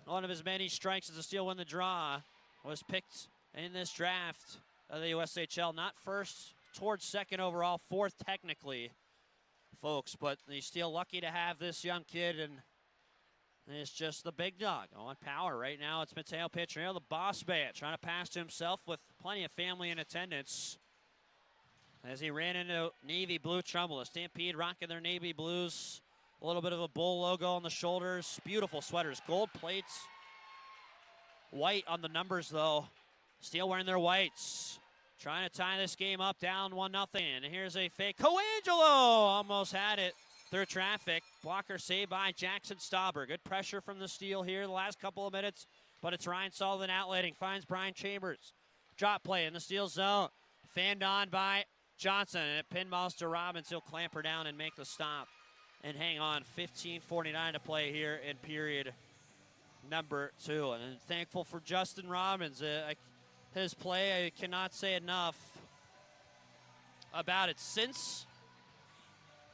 One of his many strikes as the Steel win the draw. Was picked in this draft of the USHL. Not first, towards second overall, fourth technically, folks. But the Steel lucky to have this young kid, and it's just the big dog. On Power right now, it's Mateo Pietrino, the boss man, trying to pass to himself with plenty of family in attendance. As he ran into navy blue Trumbull. The Stampede rocking their navy blues. A little bit of a bull logo on the shoulders. Beautiful sweaters, gold plates. White on the numbers, though. Steel wearing their whites. Trying to tie this game up, down 1-0. And here's a fake. Coangelo almost had it through traffic. Blocker saved by Jackson Stauber. Good pressure from the Steel here the last couple of minutes. But it's Ryan Sullivan outletting. Finds Brian Chambers. Drop play in the Steel zone. Fanned on by Johnson. And it pinballs to Robbins. He'll clamp her down and make the stop. And hang on. 15:49 to play here in period number 2. And thankful for Justin Robbins. His play, I cannot say enough about it. Since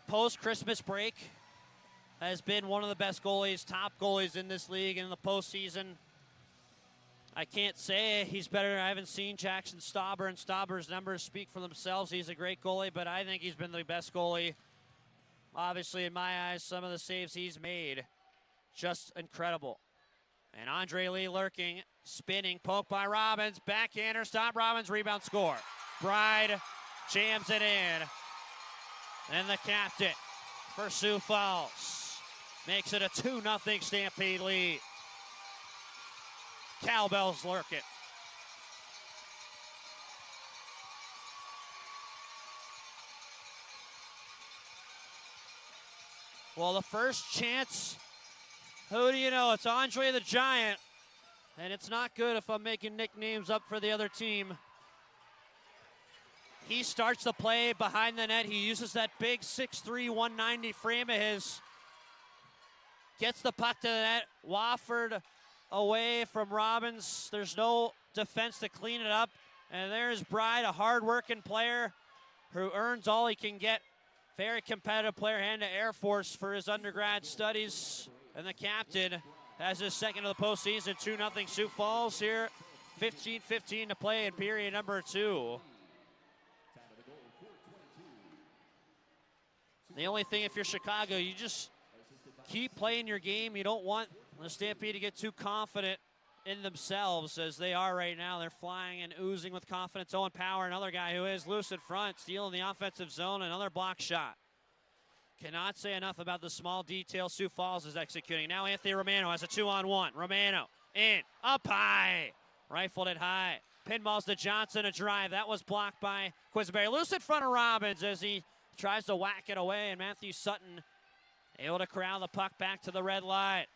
post-Christmas break, has been one of the best goalies, top goalies in this league in the postseason. I can't say he's better. I haven't seen Jackson Stauber, and Stauber's numbers speak for themselves. He's a great goalie, but I think he's been the best goalie. Obviously, in my eyes, some of the saves he's made, just incredible. And Andre Lee lurking, spinning, poke by Robbins, backhander, stop Robbins, rebound, score. Bride jams it in. And the captain for Sioux Falls makes it a 2-0 Stampede lead. Cowbells lurking. Well, the first chance, who do you know? It's Andre the Giant. And it's not good if I'm making nicknames up for the other team. He starts the play behind the net. He uses that big 6'3", 190 frame of his. Gets the puck to the net. Wofford away from Robbins. There's no defense to clean it up. And there's Bride, a hard-working player who earns all he can get. Very competitive player, heading to Air Force for his undergrad studies. And the captain has his second of the postseason. 2-0 Sioux Falls here. 15:15 to play in period number 2. The only thing, if you're Chicago, you just keep playing your game. You don't want the Stampede to get too confident in themselves as they are right now. They're flying and oozing with confidence. Owen Power, another guy who is loose in front, stealing the offensive zone, another block shot. Cannot say enough about the small details Sioux Falls is executing. Now Anthony Romano has a 2-on-1. Romano in, up high, rifled it high. Pinballs to Johnson, a drive. That was blocked by Quisenberry. Loose in front of Robbins as he tries to whack it away, and Matthew Sutton able to corral the puck back to the red line.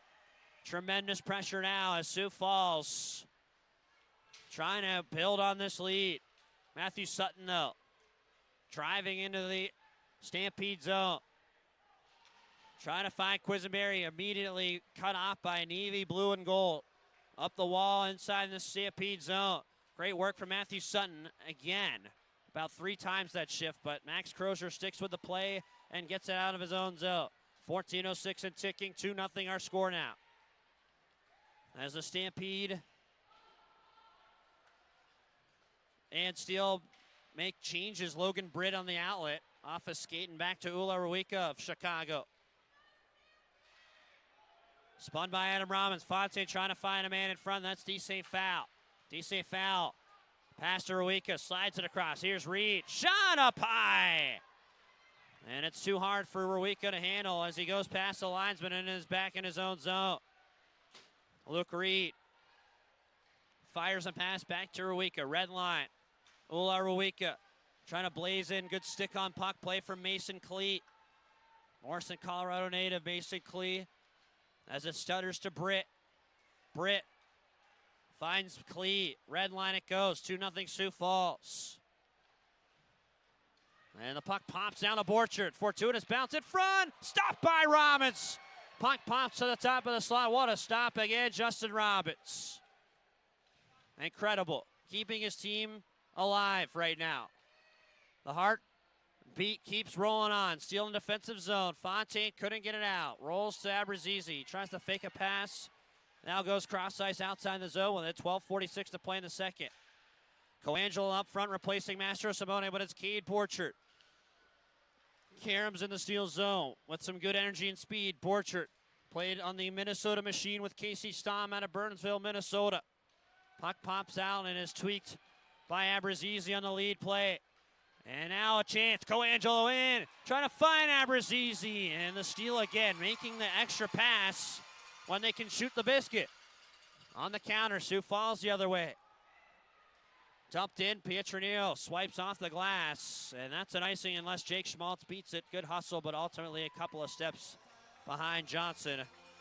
Tremendous pressure now as Sioux Falls trying to build on this lead. Matthew Sutton, though, driving into the Stampede zone. Trying to find Quisenberry, immediately cut off by Navy blue and gold. Up the wall inside the Stampede zone. Great work from Matthew Sutton again. About 3 times that shift, but Max Crozier sticks with the play and gets it out of his own zone. 14:06 and ticking, 2-0 our score now. As the Stampede and Steel make changes, Logan Britt on the outlet. Off a skate and back to Ula Ruika of Chicago. Spun by Adam Robbins. Fontaine trying to find a man in front. That's D-St. Foul. D-St. Foul. Pass to Ruika. Slides it across. Here's Reed. Shot up high. And it's too hard for Ruika to handle as he goes past the linesman and is back in his own zone. Luke Reed fires a pass back to Ruika. Red line. Ula Ruika trying to blaze in. Good stick on puck play from Mason Klee. Morrison, Colorado native Mason Klee as it stutters to Britt. Britt Finds Clee. Red line it goes. 2-0 Sioux Falls. And the puck pops down to Borchert. Fortuitous bounce in front. Stopped by Robbins. Puck pops to the top of the slot. What a stop again, Justin Robbins. Incredible. Keeping his team alive right now. The heartbeat keeps rolling on. Steal in defensive zone. Fontaine couldn't get it out. Rolls to Abrazizi. Tries to fake a pass. Now goes cross ice outside the zone with it. 12:46 to play in the second. Coangelo up front replacing Mastro Simone, but it's Cade Borchert. Karam's in the steal zone with some good energy and speed. Borchert played on the Minnesota machine with Casey Stamm out of Burnsville, Minnesota. Puck pops out and is tweaked by Abrazizi on the lead play. And now a chance. Coangelo in, trying to find Abrazizi. And the steal again, making the extra pass when they can shoot the biscuit. On the counter, Sioux Falls the other way. Dumped in, Pietranillo swipes off the glass, and that's an icing unless Jake Schmaltz beats it. Good hustle, but ultimately a couple of steps behind Johnson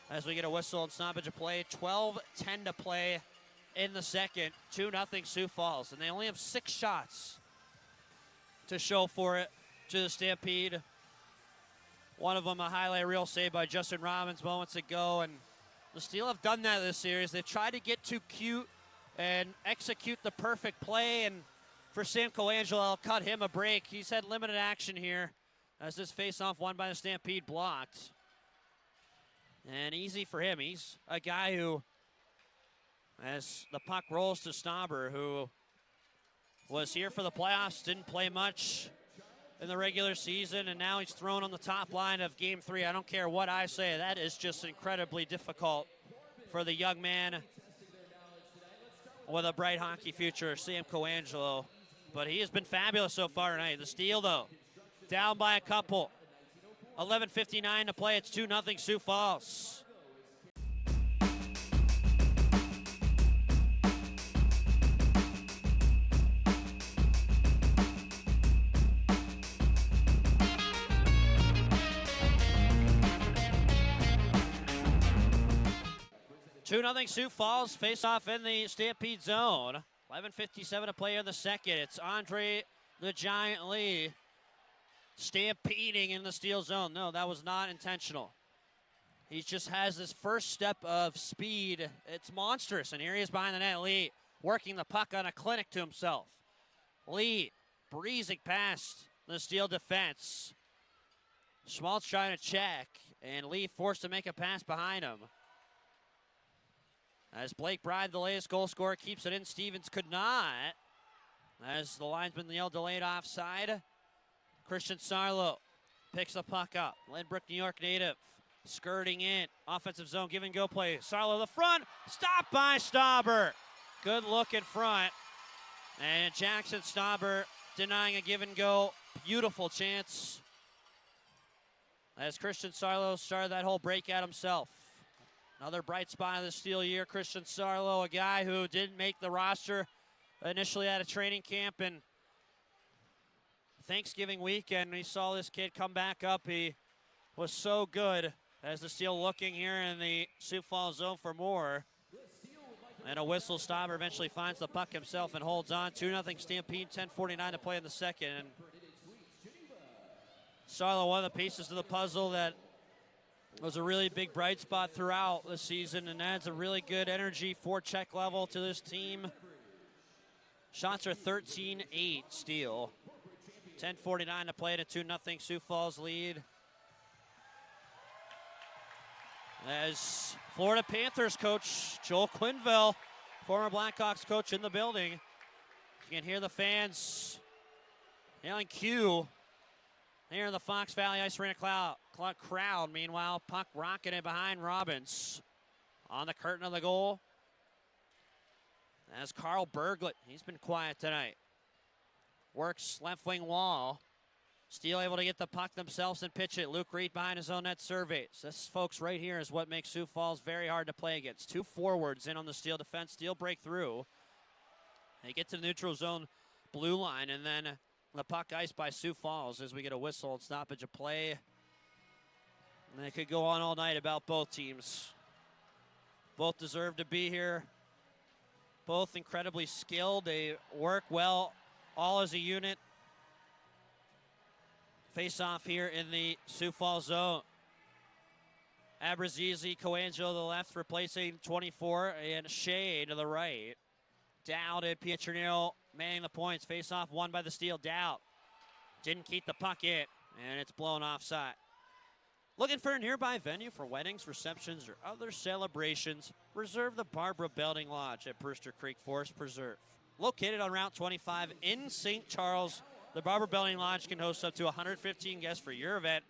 as we get a whistle and stoppage of play. 12:10 to play in the second. 2-0 Sioux Falls, and they only have 6 shots to show for it to the Stampede. One of them a highlight reel save by Justin Robbins moments ago, and the Steel have done that this series. They've tried to get too cute and execute the perfect play, and for Sam Coangelo, I'll cut him a break. He's had limited action here as this face-off won by the Stampede blocked. And easy for him. He's a guy who, as the puck rolls to Stauber, who was here for the playoffs, didn't play much in the regular season, and now he's thrown on the top line of Game 3. I don't care what I say. That is just incredibly difficult for the young man with a bright hockey future, Sam Coangelo. But he has been fabulous so far tonight. The steal, though, down by a couple. 11:59 to play. It's 2-0 Sioux Falls. Sioux Falls face off in the Stampede zone. 11:57 to play in the second. It's Andre the Giant Lee stampeding in the steel zone. No, that was not intentional. He just has this first step of speed. It's monstrous. And here he is behind the net. Lee working the puck on a clinic to himself. Lee breezing past the steel defense. Schmaltz trying to check, and Lee forced to make a pass behind him. As Blake Bride, the latest goal scorer, keeps it in. Stevens could not. As the linesman yelled delayed offside. Christian Sarlo picks the puck up. Lynbrook, New York native, skirting in. Offensive zone, give and go play. Sarlo the front, stopped by Stauber. Good look in front. And Jackson Stauber denying a give and go. Beautiful chance. As Christian Sarlo started that whole breakout himself. Another bright spot of the Steel year, Christian Sarlo, a guy who didn't make the roster initially at a training camp, and Thanksgiving weekend we saw this kid come back up. He was so good as the Steel looking here in the Sioux Falls zone for more. And a whistle. Stauber eventually finds the puck himself and holds on. 2-0 Stampede, 10:49 to play in the second. And Sarlo, one of the pieces of the puzzle that was a really big bright spot throughout the season and adds a really good energy forecheck level to this team. Shots are 13-8 Steel. 10:49 to play, to 2-0 Sioux Falls lead. As Florida Panthers coach Joel Quinville, former Blackhawks coach, in the building. You can hear the fans yelling Q here in the Fox Valley Ice Arena crowd. Meanwhile, puck rocking it behind Robbins. On the curtain of the goal, as Carl Berglund, he's been quiet tonight. Works left wing wall. Steel able to get the puck themselves and pitch it. Luke Reed behind his own net surveys. This, folks, right here is what makes Sioux Falls very hard to play against. 2 forwards in on the Steel defense. Steel break through. They get to the neutral zone blue line, and then the puck iced by Sioux Falls as we get a whistle and stoppage of play. And it could go on all night about both teams. Both deserve to be here. Both incredibly skilled. They work well, all as a unit. Face off here in the Sioux Falls zone. Abrazizi, Coangelo to the left, replacing 24, and Shea to the right. Dowd and Pietronero manning the points. Face off won by the Steel. Dowd didn't keep the puck in, and it's blown offside. Looking for a nearby venue for weddings, receptions, or other celebrations? Reserve the Barbara Belding Lodge at Brewster Creek Forest Preserve. Located on Route 25 in St. Charles, the Barbara Belding Lodge can host up to 115 guests for your event.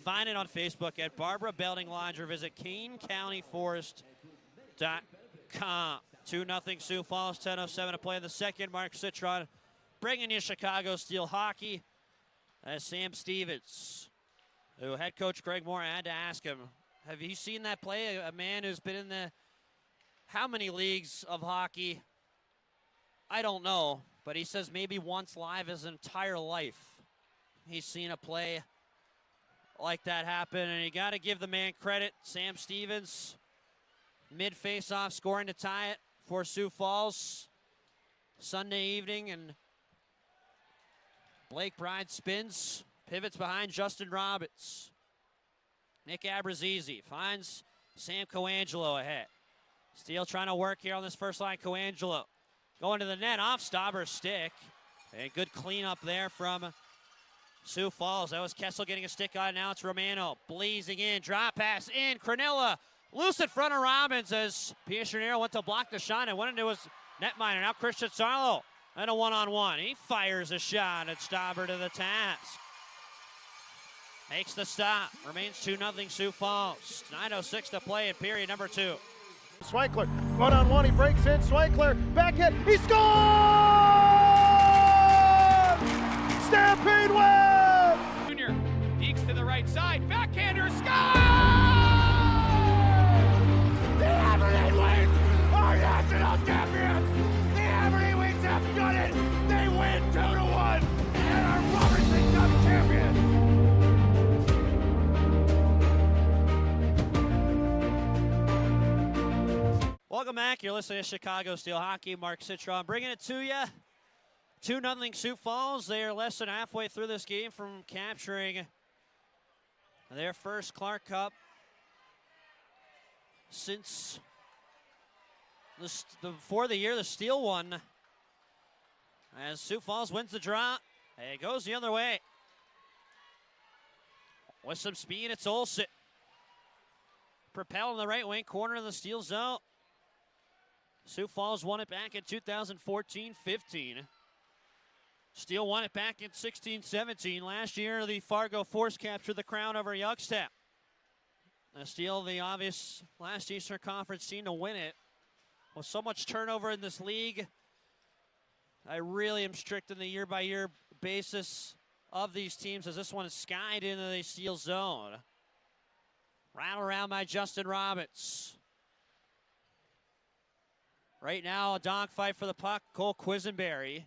Find it on Facebook at Barbara Belding Lodge or visit CaneCountyForest.com. 2-0 Sioux Falls, 10:07 to play in the second. Mark Citron bringing you Chicago Steel hockey as Sam Stevens, who head coach Greg Moore had to ask him, have you seen that play? A man who's been in the how many leagues of hockey? I don't know, but he says maybe once live his entire life he's seen a play like that happen, and you got to give the man credit. Sam Stevens, mid face-off, scoring to tie it for Sioux Falls Sunday evening, and Blake Bride spins, pivots behind Justin Roberts. Nick Abrazizi finds Sam Coangelo ahead. Steele trying to work here on this first line. Coangelo going to the net off Stauber's stick. And good cleanup there from Sioux Falls. That was Kessel getting a stick on it. Now it's Romano blazing in. Drop pass in. Cronilla loose in front of Robbins as Pietronero went to block the shot and went into his netminder. Now Christian Sarlo and a one-on-one. He fires a shot at Stauber to the task. Makes the stop. Remains 2-0 Sioux Falls. 9:06 to play in period number 2. Swankler, one-on-one, he breaks in. Swankler, backhand, he scores! Stampede wins! Junior dekes to the right side. Backhander score! The Aberdeen Wings are national champions! The Aberdeen Wings have done it! They win 2-1 and are Robertson Cup champions! Welcome back. You're listening to Chicago Steel Hockey. Mark Citron bringing it to you. 2-0 Sioux Falls. They are less than halfway through this game from capturing their first Clark Cup since before the year the Steel won. As Sioux Falls wins the draw, it goes the other way. With some speed, it's Olsen. Propel in the right wing corner of the Steel zone. Sioux Falls won it back in 2014-15. Steel won it back in 16-17. Last year, the Fargo Force captured the crown over Youngstown. Steel, the obvious last Eastern Conference team to win it. With so much turnover in this league, I really am strict in the year-by-year basis of these teams, as this one is skied into the Steel zone. Rattle around by Justin Roberts. Right now, a dogfight for the puck. Cole Quisenberry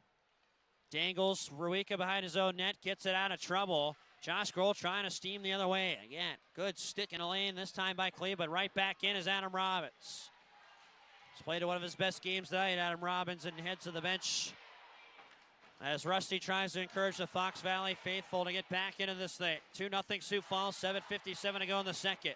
dangles Ruika behind his own net, gets it out of trouble. Josh Grohl trying to steam the other way. Again, good stick in the lane this time by Clee, but right back in is Adam Robbins. He's played one of his best games tonight, Adam Robbins, and heads to the bench as Rusty tries to encourage the Fox Valley faithful to get back into this thing. 2-0 Sioux Falls, 7:57 to go in the second.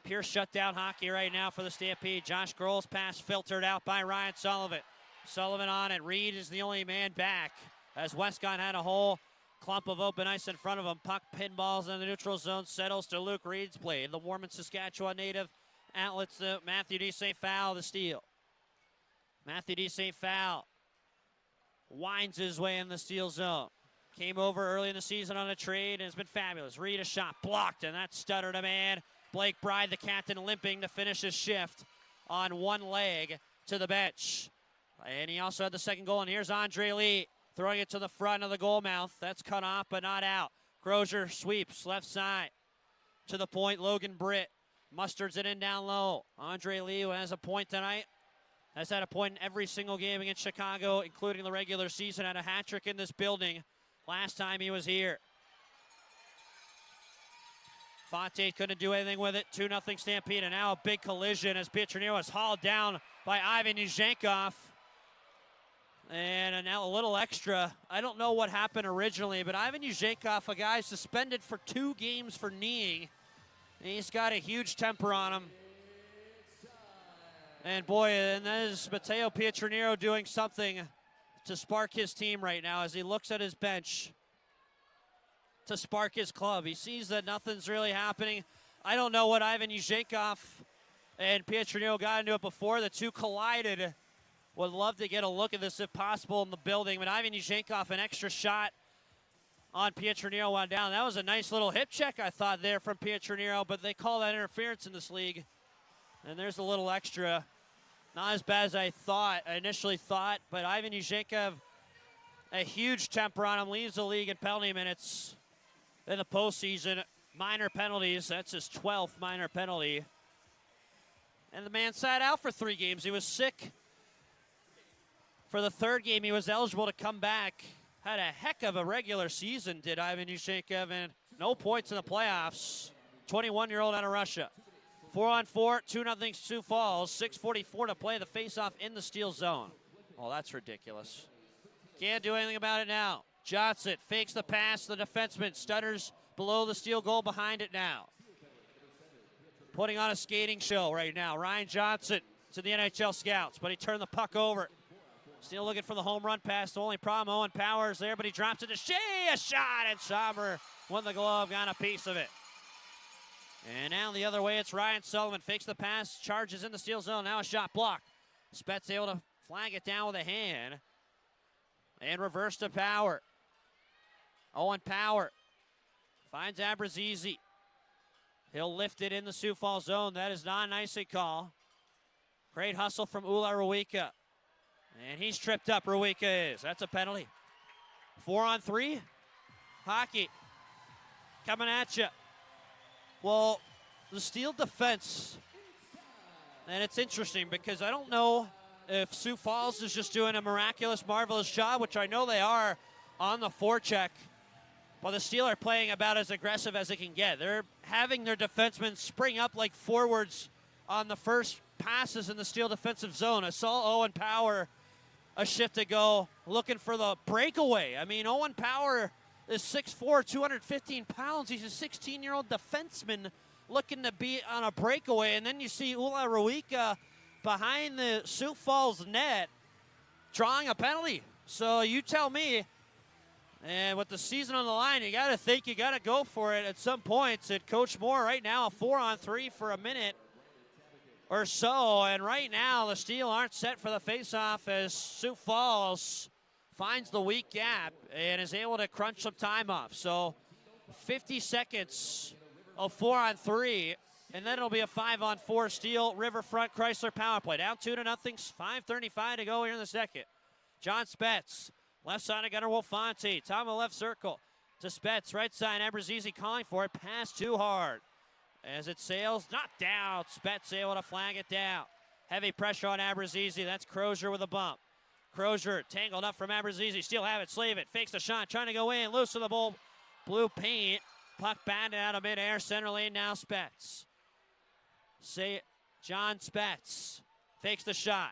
Pure shutdown hockey right now for the Stampede. Josh Grohl's pass filtered out by Ryan Sullivan. Sullivan on it. Reed is the only man back as Westcott had a whole clump of open ice in front of him. Puck pinballs in the neutral zone, settles to Luke Reed's blade. The Warman, Saskatchewan native outlets to Matthew D. St. Fowl, the steal. Matthew D. St. Fowl winds his way in the Steel zone. Came over early in the season on a trade and has been fabulous. Reed a shot blocked, and that stuttered a man. Blake Bride, the captain, limping to finish his shift on one leg to the bench. And he also had the second goal, and here's Andre Lee throwing it to the front of the goal mouth. That's cut off, but not out. Crozier sweeps left side to the point. Logan Britt musters it in down low. Andre Lee, who has a point tonight, has had a point in every single game against Chicago, including the regular season, had a hat trick in this building last time he was here. Fontaine couldn't do anything with it. 2-0 Stampede, and now a big collision as Pietronero is hauled down by Ivan Yuzhenkov. And now a little extra. I don't know what happened originally, but Ivan Uzhenkov, a guy suspended for 2 games for kneeing. He's got a huge temper on him. And boy, and that is Matteo Pietrangelo doing something to spark his team right now as he looks at his bench to spark his club. He sees that nothing's really happening. I don't know what Ivan Uzhenkov and Pietrangelo got into it before. The two collided. Would love to get a look at this if possible in the building. But Ivan Uzhenkov, an extra shot on Pietrangelo went down. That was a nice little hip check, I thought, there from Pietrangelo, but they call that interference in this league. And there's a little extra. Not as bad as I initially thought, but Ivan Uzhenkov, a huge temper on him, leaves the league in penalty minutes in the postseason. Minor penalties, that's his 12th minor penalty. And the man sat out for 3 games. He was sick. For the 3rd game, he was eligible to come back. Had a heck of a regular season, did Ivan Uzhenkov, and no points in the playoffs. 21-year-old out of Russia. 4-on-4, 2-0 Sioux Falls. 6:44 to play the faceoff in the steel zone. Oh, that's ridiculous. Can't do anything about it now. Johnson fakes the pass. The defenseman stutters below the steel goal, behind it now. Putting on a skating show right now. Ryan Johnson to the NHL scouts, but he turned the puck over. Still looking for the home run pass. The only problem, Owen Powers there, but he drops it to Shea. A shot, and Sommer won the glove, got a piece of it. And now the other way, it's Ryan Sullivan. Fakes the pass, charges in the steel zone. Now a shot block. Spets able to flag it down with a hand. And reverse to Power. Owen Power finds Abrazizi. He'll lift it in the Sioux Falls zone. That is not an icy call. Great hustle from Ula Ruika. And he's tripped up, Ruika is. That's a penalty. 4-on-3. Hockey coming at you. Well, the Steel defense, and it's interesting because I don't know if Sioux Falls is just doing a miraculous, marvelous job, which I know they are on the forecheck, but the Steel are playing about as aggressive as it can get. They're having their defensemen spring up like forwards on the first passes in the Steel defensive zone. I saw Owen Power a shift ago looking for the breakaway. I mean, Owen Power is 6'4", 215 pounds. He's a 16-year-old defenseman looking to be on a breakaway. And then you see Ula Ruika behind the Sioux Falls net drawing a penalty. So you tell me, and with the season on the line, you got to think you got to go for it at some points. And Coach Moore right now, a 4-on-3 for a minute or so. And right now, the Steel aren't set for the faceoff as Sioux Falls finds the weak gap and is able to crunch some time off. So 50 seconds of 4-on-3, and then it'll be a 5-on-4 Steel Riverfront Chrysler power play. Down 2-0, 5:35 to go here in the second. John Spetz, left side of Gunnar Wolfonte. Top of the left circle to Spetz, right side, Abrazizi calling for it. Pass too hard. As it sails, not down. Spetz able to flag it down. Heavy pressure on Abrazizi. That's Crozier with a bump. Crozier tangled up from Abrazizi. Still have it. Slavin fakes the shot. Trying to go in. Loose to the ball. Blue paint. Puck banded out of midair. Center lane now. Spetz. John Spetz fakes the shot.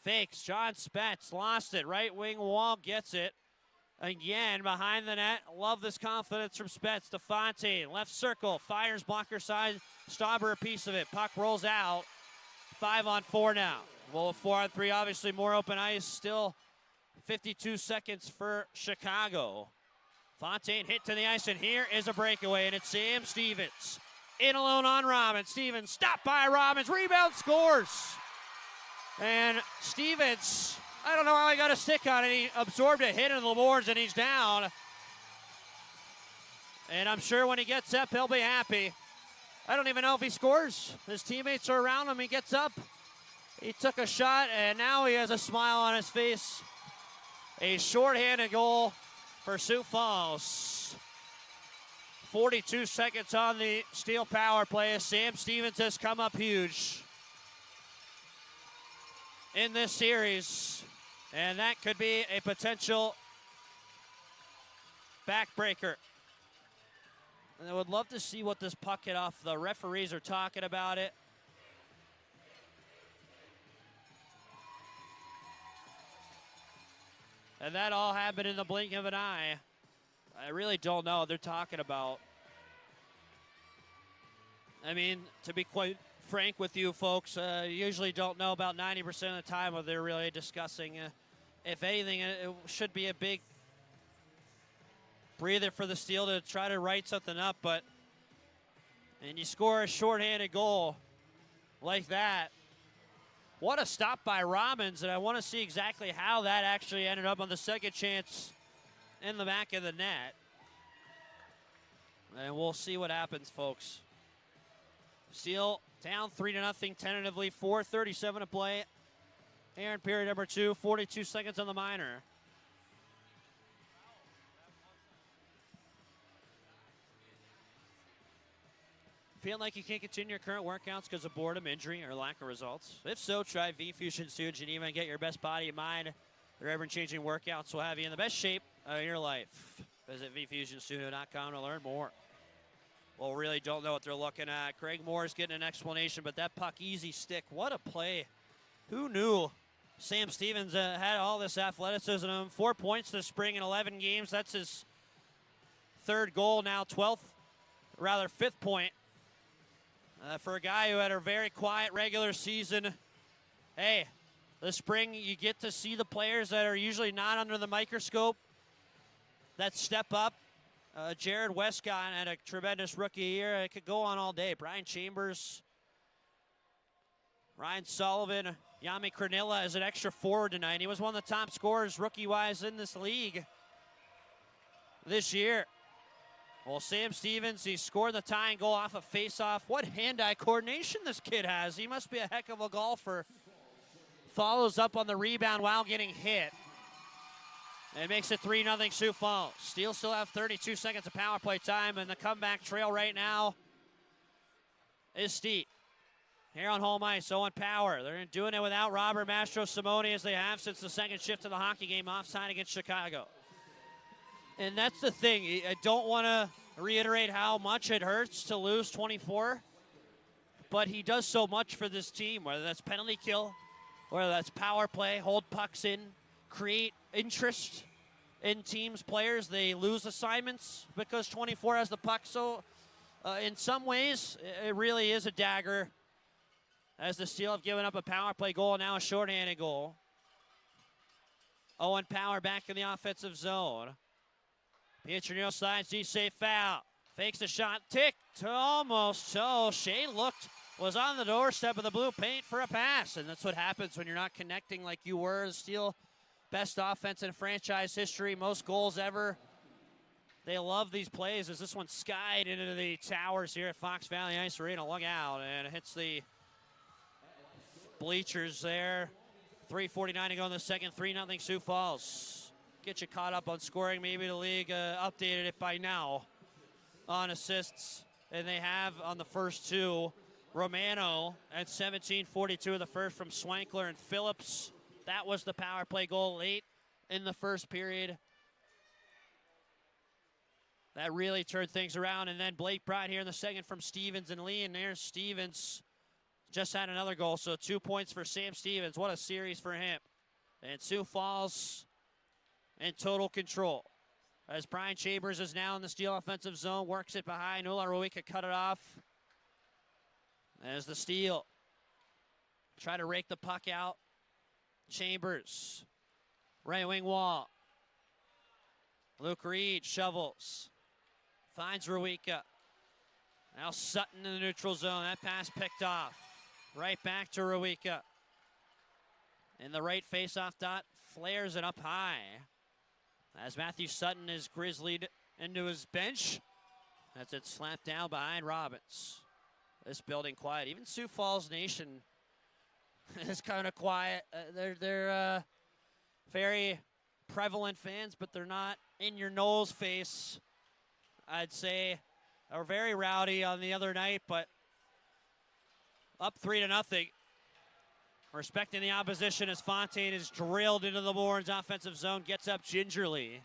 Fakes. John Spetz lost it. Right wing wall gets it. Again, behind the net. Love this confidence from Spetz. DeFontaine, left circle, fires blocker side. Stauber a piece of it. Puck rolls out. 5-on-4 now. Well, 4-on-3, obviously more open ice. Still 52 seconds for Chicago. Fontaine hit to the ice, and here is a breakaway, and it's Sam Stevens. In alone on Robbins. Stevens stopped by Robbins. Rebound, scores. And Stevens, I don't know how he got a stick on it. He absorbed a hit in the boards, and he's down. And I'm sure when he gets up, he'll be happy. I don't even know if he scores. His teammates are around him. He gets up. He took a shot, and now he has a smile on his face. A shorthanded goal for Sioux Falls. 42 seconds on the Steel power play. Sam Stevens has come up huge in this series. And that could be a potential backbreaker. And I would love to see what this puck hit off. The referees are talking about it. And that all happened in the blink of an eye. I really don't know what they're talking about. I mean, to be quite frank with you folks, usually don't know about 90% of the time what they're really discussing. If anything, it should be a big breather for the Steel to try to write something up, and you score a shorthanded goal like that. What a stop by Robbins, and I want to see exactly how that actually ended up on the second chance in the back of the net. And we'll see what happens, folks. Steel down 3-0 tentatively, 4:37 to play. Here in period number 2, 42 seconds on the minor. Feeling like you can't continue your current workouts because of boredom, injury, or lack of results? If so, try V-Fusion Sioux Geneva and get your best body and mind. Their ever-changing workouts will have you in the best shape of your life. Visit vfusionstudio.com to learn more. Well, really don't know what they're looking at. Craig Moore's getting an explanation, but that puck easy stick, what a play. Who knew Sam Stevens had all this athleticism? 4 points this spring in 11 games. That's his third goal now, 5th point. For a guy who had a very quiet regular season, hey, this spring you get to see the players that are usually not under the microscope that step up. Jared Westcott had a tremendous rookie year. It could go on all day. Brian Chambers, Ryan Sullivan, Yami Kranilla is an extra forward tonight. He was one of the top scorers rookie-wise in this league this year. Well, Sam Stevens, he scored the tying goal off a face-off. What hand-eye coordination this kid has. He must be a heck of a golfer. Follows up on the rebound while getting hit. It makes it 3-0 Sioux Falls. Steel still have 32 seconds of power play time, and the comeback trail right now is steep. Here on home ice, Owen Power. They're doing it without Robert Mastro Simone as they have since the second shift of the hockey game offside against Chicago. And that's the thing. I don't want to reiterate how much it hurts to lose 24, but he does so much for this team, whether that's penalty kill, whether that's power play, hold pucks in, create interest in teams' players. They lose assignments because 24 has the puck. So in some ways, it really is a dagger as the Steel have given up a power play goal, now a shorthanded goal. Owen Power back in the offensive zone. Pietrino slides, D-safe foul. Fakes the shot, ticked, almost. So Shea was on the doorstep of the blue paint for a pass. And that's what happens when you're not connecting like you were. Steel, best offense in franchise history, most goals ever. They love these plays as this one skied into the towers here at Fox Valley Ice Arena. Look out, and it hits the bleachers there. 3:49 to go in the second, 3-0 Sioux Falls. Get you caught up on scoring. Maybe the league updated it by now on assists. And they have on the first two. Romano at 17:42 of the first from Swankler and Phillips. That was the power play goal late in the first period. That really turned things around. And then Blake Bride here in the second from Stevens and Lee. And there's Stevens. Just had another goal. So 2 points for Sam Stevens. What a series for him. And Sioux Falls in total control. As Brian Chambers is now in the Steel offensive zone, works it behind. Ula Ruika cut it off. As the Steel try to rake the puck out. Chambers, right wing wall. Luke Reed shovels. Finds Ruika. Now Sutton in the neutral zone. That pass picked off. Right back to Ruika. In the right face-off dot, flares it up high. As Matthew Sutton is grizzlied into his bench. That's it slapped down behind Robbins. This building quiet. Even Sioux Falls Nation is kind of quiet. They're very prevalent fans, but they're not in your nose face. I'd say they were very rowdy on the other night, but up 3-0. Respecting the opposition as Fontaine is drilled into the Warrens offensive zone, gets up gingerly.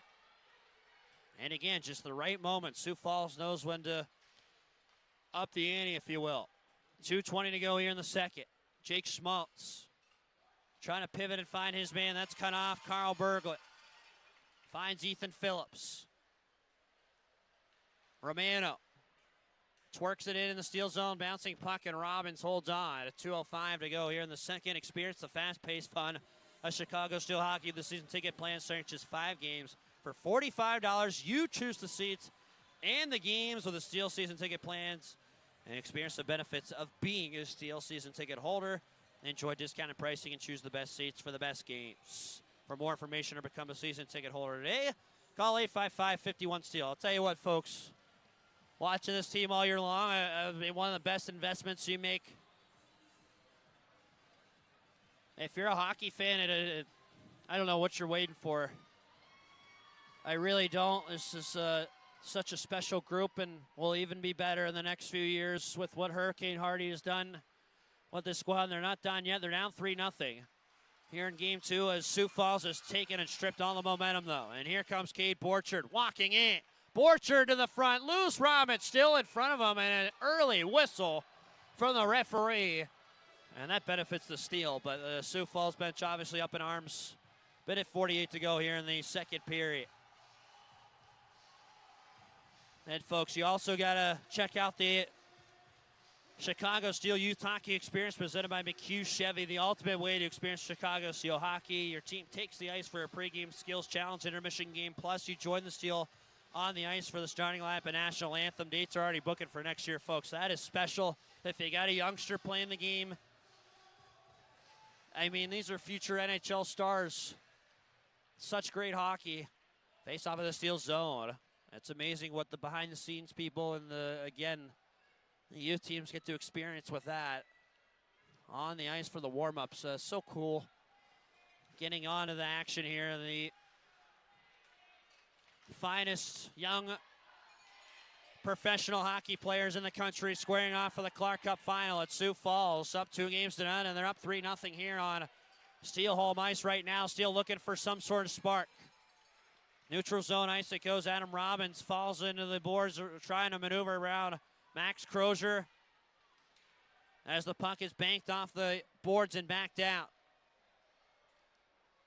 And again, just the right moment. Sioux Falls knows when to up the ante, if you will. 2:20 to go here in the second. Jake Schmaltz trying to pivot and find his man. That's cut off. Carl Berglund Finds Ethan Phillips. Romano twerks it in the steal zone, bouncing puck, and Robbins holds on. 2:05 to go here in the second. Experience the fast-paced fun of Chicago Steel Hockey. The season ticket plan starts just 5 games for $45. You choose the seats and the games with the Steel season ticket plans and experience the benefits of being a Steel season ticket holder. Enjoy discounted pricing and choose the best seats for the best games. For more information or become a season ticket holder today, call 855-51-STEEL. I'll tell you what, folks, watching this team all year long, one of the best investments you make. If you're a hockey fan, I don't know what you're waiting for. I really don't. This is such a special group, and will even be better in the next few years with what Hurricane Hardy has done with this squad. And they're not done yet. They're down 3-0 here in Game 2 as Sioux Falls has taken and stripped all the momentum, though. And here comes Cade Borchard walking in. Borchard to the front. Loose Robbins still in front of him, and an early whistle from the referee. And that benefits the Steel, but the Sioux Falls bench obviously up in arms. Minute 48 to go here in the second period. And folks, you also got to check out the Chicago Steel Youth Hockey Experience presented by McHugh Chevy, the ultimate way to experience Chicago Steel hockey. Your team takes the ice for a pregame skills challenge intermission game, plus you join the Steel on the ice for the starting lineup and national anthem. Dates are already booking for next year, folks. That is special. If you got a youngster playing the game, I mean, these are future NHL stars. Such great hockey. Face off of the Steel zone. It's amazing what the behind-the-scenes people and the youth teams get to experience with that on the ice for the warm-ups. So cool. Getting on to the action here. The finest young professional hockey players in the country squaring off for the Clark Cup final at Sioux Falls. Up 2-0, and they're up 3-0 here on Steel home ice right now. Steel looking for some sort of spark. Neutral zone ice it goes. Adam Robbins falls into the boards, trying to maneuver around Max Crozier as the puck is banked off the boards and backed out.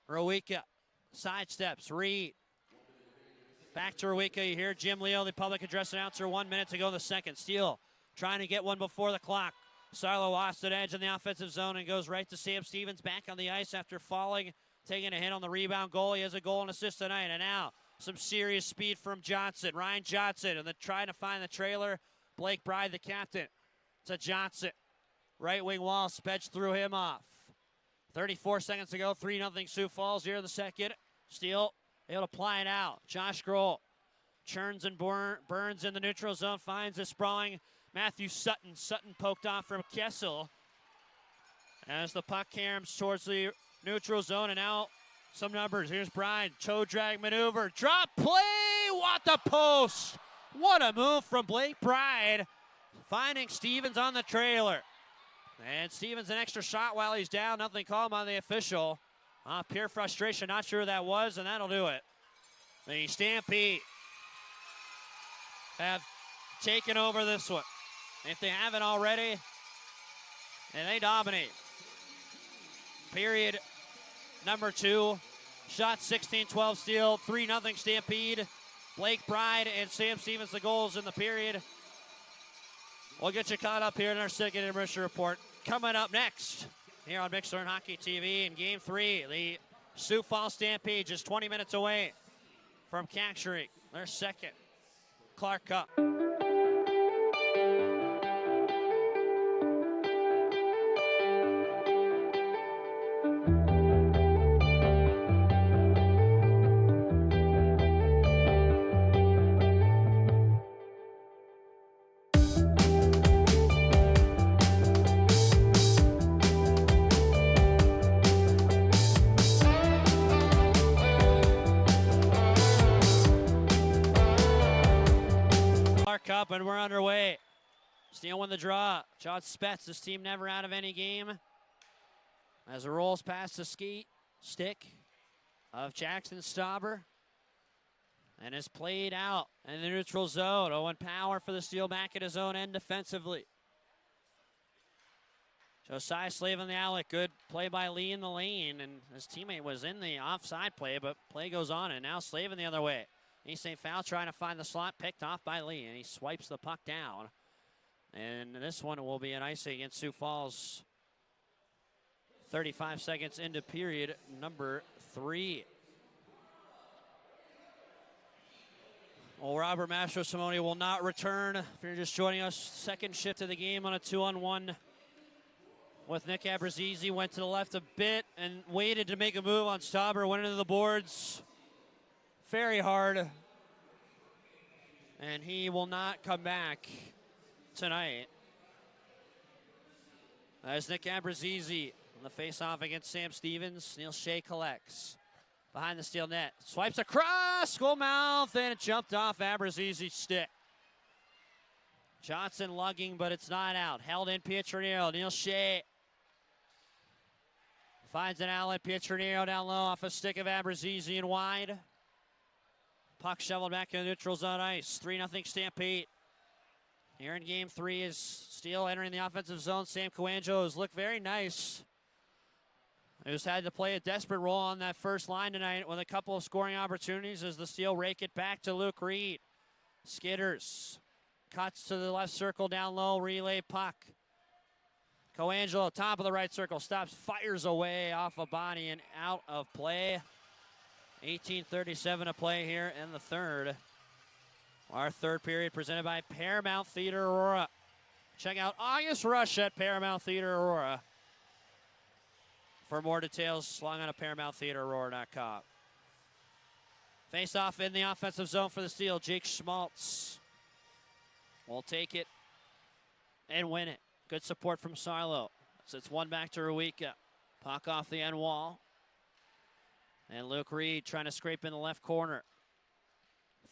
Rowicka sidesteps. Reed. Back to Rowicka. You hear Jim Leo, the public address announcer. 1 minute to go in the second. Steel trying to get one before the clock. Sarlo lost an edge in the offensive zone and goes right to Sam Stevens back on the ice after falling, taking a hit on the rebound goal. He has a goal and assist tonight. And now some serious speed from Johnson. Ryan Johnson, and then trying to find the trailer. Blake Bride, the captain, to Johnson. Right wing wall, Spedge threw him off. 34 seconds to go, 3-0 Sioux Falls here in the second. Steel able to apply it out. Josh Grohl churns and burns in the neutral zone, finds a sprawling Matthew Sutton. Sutton poked off from Kessel as the puck caroms towards the neutral zone, and now some numbers. Here's Bride, toe drag maneuver, drop play, what the post! What a move from Blake Bride, finding Stevens on the trailer. And Stevens an extra shot while he's down, nothing called on the official. Pure frustration, not sure who that was, and that'll do it. The Stampede have taken over this one. If they haven't already, and they dominate. Period number 2. Shot 16-12 Steel, 3-0 Stampede. Blake Bride and Sam Stevens the goals in the period. We'll get you caught up here in our second intermission report. Coming up next here on Mixer and Hockey TV in Game 3. The Sioux Falls Stampede just 20 minutes away from capturing their second Clark Cup. Cup, and we're underway. Steel win the draw. John Spetz, this team never out of any game. As it rolls past the stick of Jackson Stauber. And is played out in the neutral zone. Owen Power for the Steel back at his own end defensively. Josiah Slave on the outlet. Good play by Lee in the lane, and his teammate was in the offside play, but play goes on, and now Slavin the other way. East St. Foul trying to find the slot, picked off by Lee, and he swipes the puck down. And this one will be an icing against Sioux Falls. 35 seconds into period number 3. Well, Robert Mastro Simone will not return. If you're just joining us, second shift of the game on a 2-on-1 with Nick Abrazizi. Went to the left a bit and waited to make a move on Stauber. Went into the boards very hard. And he will not come back tonight. As Nick Abrazizi on the face-off against Sam Stevens. Neil Shea collects. Behind the steel net. Swipes across, goal mouth, and it jumped off Abrazizi's stick. Johnson lugging, but it's not out. Held in Pietronero. Neil Shea finds an outlet. Pietronero down low off a stick of Abrazizi and wide. Puck shoveled back in the neutral zone ice. 3-0 Stampede. Here in game 3 is Steele entering the offensive zone. Sam Coangelo has looked very nice. Who's had to play a desperate role on that first line tonight with a couple of scoring opportunities as the Steel rake it back to Luke Reed. Skitters. Cuts to the left circle down low. Relay puck. Coangelo, top of the right circle. Stops, fires away off a body and out of play. 18:37 to play here in the third. Our third period presented by Paramount Theater Aurora. Check out August Rush at Paramount Theater Aurora. For more details, log on to ParamountTheaterAurora.com. Face off in the offensive zone for the Steel. Jake Schmaltz will take it and win it. Good support from Sarlo. So it's one back to Ruika. Puck off the end wall. And Luke Reed trying to scrape in the left corner.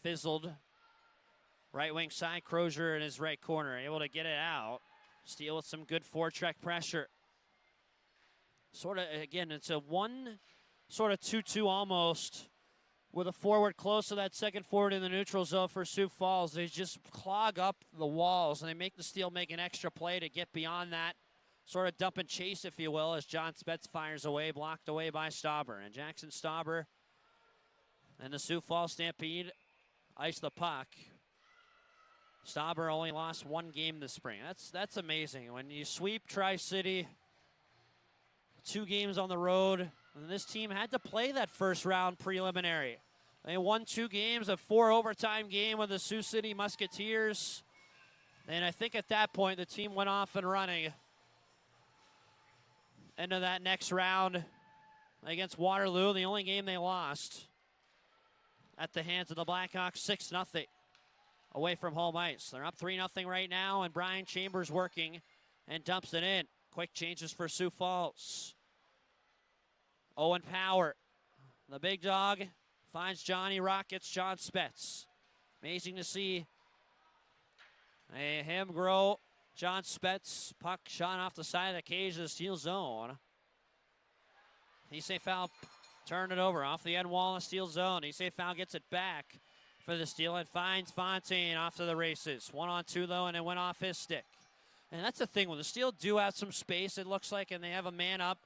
Fizzled. Right wing side, Crozier in his right corner. Able to get it out. Steel with some good forecheck pressure. Sort of, again, it's a 2-2 almost with a forward close to that second forward in the neutral zone for Sioux Falls. They just clog up the walls, and they make the Steel make an extra play to get beyond that. Sort of dump and chase, if you will, as John Spetz fires away, blocked away by Stauber. And Jackson Stauber and the Sioux Falls Stampede ice the puck. Stauber only lost one game this spring. That's amazing. When you sweep Tri-City, 2 games on the road, and this team had to play that first round preliminary. They won 2 games, a 4 overtime game with the Sioux City Musketeers. And I think at that point, the team went off and running into that next round against Waterloo, the only game they lost at the hands of the Blackhawks, 6-0 away from home ice. They're up 3-0 right now, and Brian Chambers working and dumps it in. Quick changes for Sioux Falls. Owen Power, the big dog, finds Johnny Rockets, John Spetz. Amazing to see him grow. John Spetz, puck shot off the side of the cage of the Steel zone. Issei Foul turned it over off the end wall of Steel zone. Issei Foul gets it back for the Steel and finds Fontaine off to the races. 1-on-2 though, and it went off his stick. And that's the thing, when the Steel do have some space, it looks like, and they have a man up,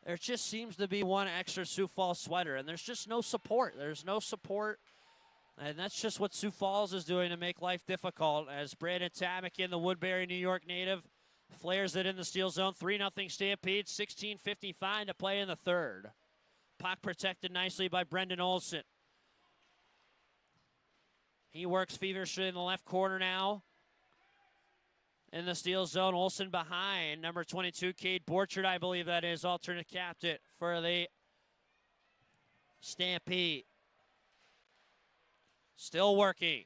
there just seems to be one extra Sioux Falls sweater, and there's just no support. There's no support, and that's just what Sioux Falls is doing to make life difficult, as Brandon Tamakin, the Woodbury, New York native, flares it in the Steel zone. 3-0 Stampede, 16:55 to play in the third. Puck protected nicely by Brendan Olson. He works feverishly in the left corner now. In the Steel zone, Olsen behind number 22, Cade Borchard, I believe that is, alternate captain for the Stampede. Still working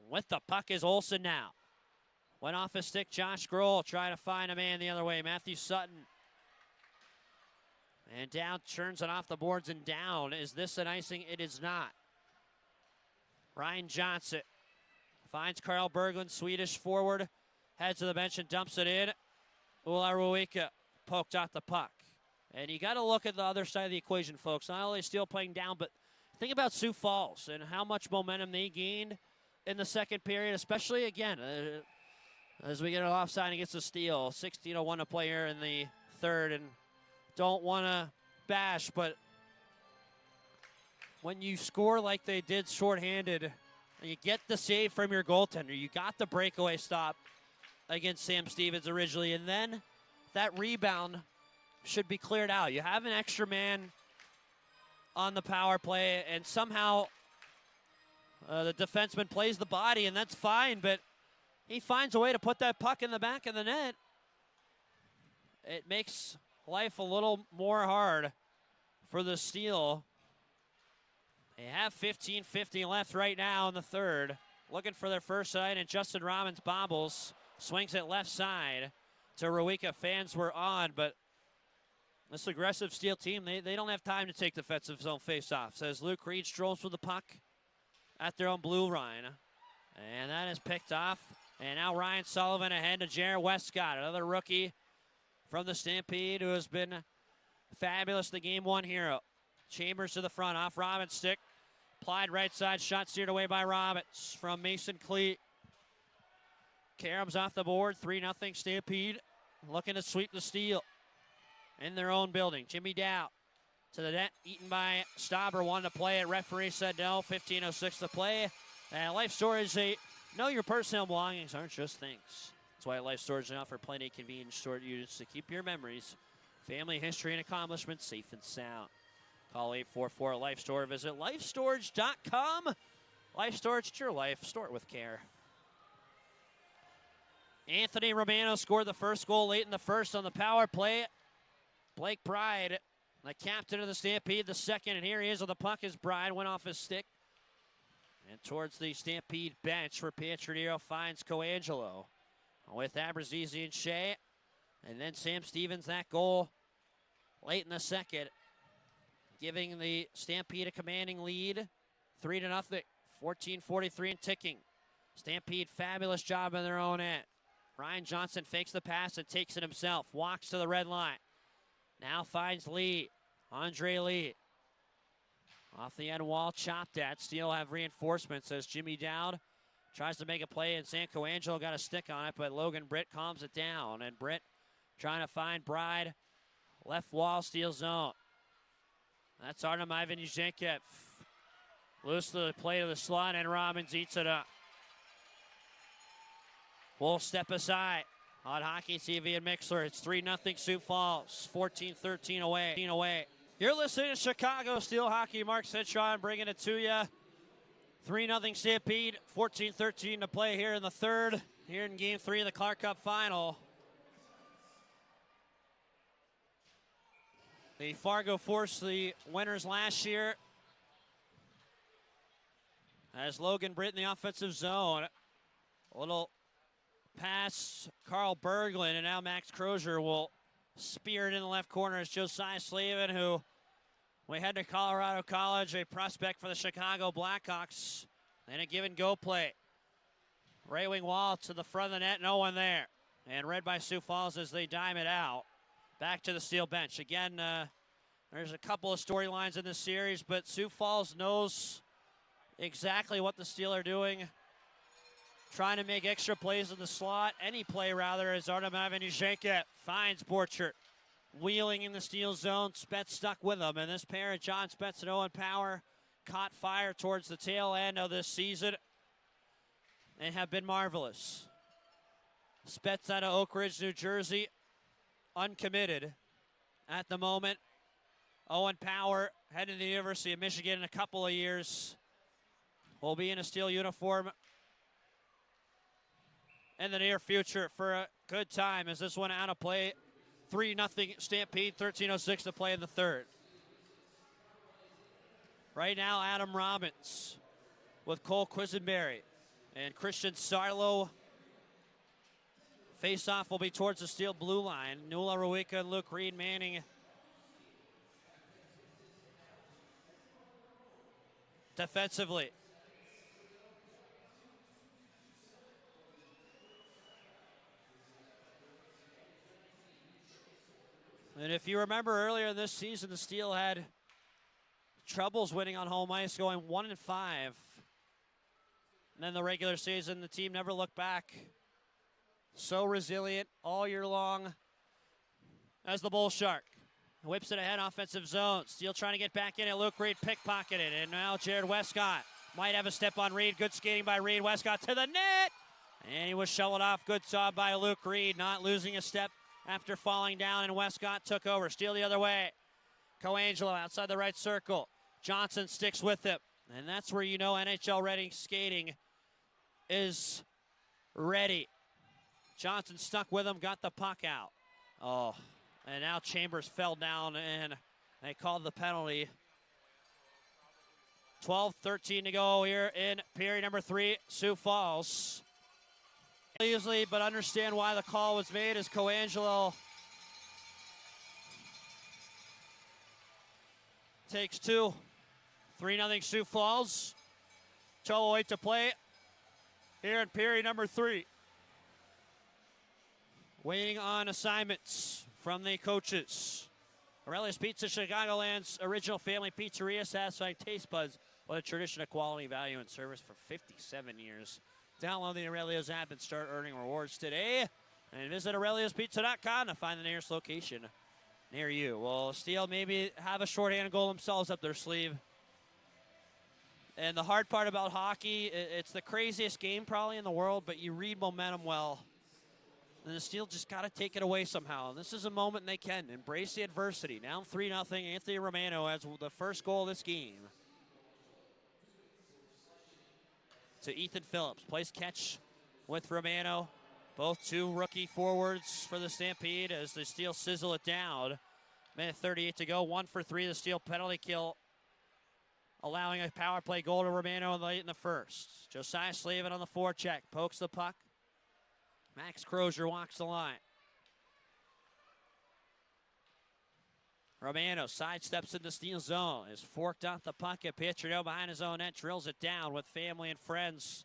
with the puck is Olsen now. Went off his stick, Josh Grohl trying to find a man the other way, Matthew Sutton. And down, turns it off the boards and down. Is this an icing? It is not. Ryan Johnson finds Carl Berglund, Swedish forward. Heads to the bench and dumps it in. Ula Ruika poked out the puck. And you got to look at the other side of the equation, folks. Not only Steel playing down, but think about Sioux Falls and how much momentum they gained in the second period, especially, again, as we get an offside against the Steel. 16:01 to play here in the third, and don't want to bash, but when you score like they did shorthanded, and you get the save from your goaltender, you got the breakaway stop against Sam Stevens originally, and then that rebound should be cleared out. You have an extra man on the power play, and somehow the defenseman plays the body, and that's fine, but he finds a way to put that puck in the back of the net. It makes life a little more hard for the Steel. They have 15:50 left right now in the third. Looking for their first side, and Justin Robbins bobbles. Swings it left side to Rowicka. Fans were on, but this aggressive Steel team, they don't have time to take defensive zone faceoffs. As Luke Reed strolls with the puck at their own blue line. And that is picked off. And now Ryan Sullivan ahead to Jared Westcott, another rookie from the Stampede who has been fabulous, the game one hero. Chambers to the front, off Robbins' stick. Applied right side, shot steered away by Robbins from Mason Cleet. Carum's off the board, 3-0 Stampede. Looking to sweep the Steel in their own building. Jimmy Dow to the net, eaten by Stauber, wanted to play it. Referee said no, 15:06 to play. And Life Storage, they know your personal belongings aren't just things. That's why Life Storage they offer plenty of convenient storage units to keep your memories, family history, and accomplishments safe and sound. Call 844-LIFE-STORE. Visit lifestorage.com. Life Storage, it's your life. Store it with care. Anthony Romano scored the first goal late in the first on the power play. Blake Bride, the captain of the Stampede, the second. And here he is with the puck as Bride went off his stick. And towards the Stampede bench where Pietranero finds Coangelo with Abrazizi and Shea. And then Sam Stevens, that goal late in the second, giving the Stampede a commanding lead, 3-0, 14:43 and ticking. Stampede, fabulous job in their own end. Ryan Johnson fakes the pass and takes it himself, walks to the red line. Now finds Lee, Andre Lee. Off the end wall, chopped at. Steel have reinforcements as Jimmy Dowd tries to make a play, and San Coangelo got a stick on it, but Logan Britt calms it down. And Britt trying to find Bride. Left wall, Steel zone. That's Artem Ivan Yuzhenkev. Loose to the play to the slot, and Robbins eats it up. We'll step aside on Hockey TV and Mixler. It's 3-0 Sioux Falls, 14-13 away. You're listening to Chicago Steel Hockey. Mark Citron bringing it to you. 3-0 Stampede, 14-13 to play here in the third, here in Game 3 of the Clark Cup Final. The Fargo Force, the winners last year. As Logan Britt in the offensive zone. A little pass, Carl Berglund, and now Max Crozier will spear it in the left corner as Josiah Slavin, who we head to Colorado College, a prospect for the Chicago Blackhawks, and a give-and-go play. Right wing wall to the front of the net, no one there. And read by Sioux Falls as they dime it out. Back to the Steel bench. Again, there's a couple of storylines in this series, but Sioux Falls knows exactly what the Steel are doing. Trying to make extra plays in the slot. Any play, rather, as Artem Ivan Yuzhenkev finds Borchert. Wheeling in the Steel zone. Spetz stuck with him. And this pair, John Spetz and Owen Power, caught fire towards the tail end of this season and have been marvelous. Spetz out of Oak Ridge, New Jersey, uncommitted at the moment. Owen Power headed to the University of Michigan in a couple of years. Will be in a Steel uniform in the near future for a good time as this one out of play. 3-0 Stampede, 13:06 to play in the third. Right now, Adam Robbins with Cole Quisenberry and Christian Sarlo. Face-off will be towards the Steel blue line. Nula Rowicka and Luke Reed manning defensively. And if you remember earlier this season, the Steel had troubles winning on home ice, going 1-5. And then the regular season, the team never looked back. So resilient all year long. as the Bull Shark. Whips it ahead, offensive zone. Steele trying to get back in it. Luke Reed pickpocketed. And now Jared Westcott might have a step on Reed. Good skating by Reed. Westcott to the net. And he was shoveled off. Good job by Luke Reed, not losing a step after falling down. And Westcott took over. Steele the other way. Coangelo outside the right circle. Johnson sticks with him. And that's where you know NHL ready skating is ready. Johnson stuck with him, got the puck out. Oh. And now Chambers fell down, and they called the penalty. 12:13 to go here in period number 3, Sioux Falls. Easily, but understand why the call was made as Coangelo takes 2. 3-0 Sioux Falls. 12:08 to play here in period number 3. Waiting on assignments from the coaches. Aurelius Pizza, Chicagoland's original family pizzeria, satisfying taste buds with a tradition of quality, value, and service for 57 years. Download the Aurelius app and start earning rewards today. And visit AureliusPizza.com to find the nearest location near you. Well, Steele maybe have a shorthanded goal themselves up their sleeve. And the hard part about hockey, it's the craziest game probably in the world, but you read momentum well. And the Steel just got to take it away somehow. And this is a moment they can embrace the adversity. Down 3-0. Anthony Romano has the first goal of this game. To Ethan Phillips. Plays catch with Romano. Both 2 rookie forwards for the Stampede as the Steel sizzle it down. Minute 38 to go. 1 for 3. The Steel penalty kill, allowing a power play goal to Romano late in the first. Josiah Slavin on the forecheck. Pokes the puck. Max Crozier walks the line. Romano sidesteps in the Steel zone. Is forked out the puck at Pietrino behind his own net. Drills it down with family and friends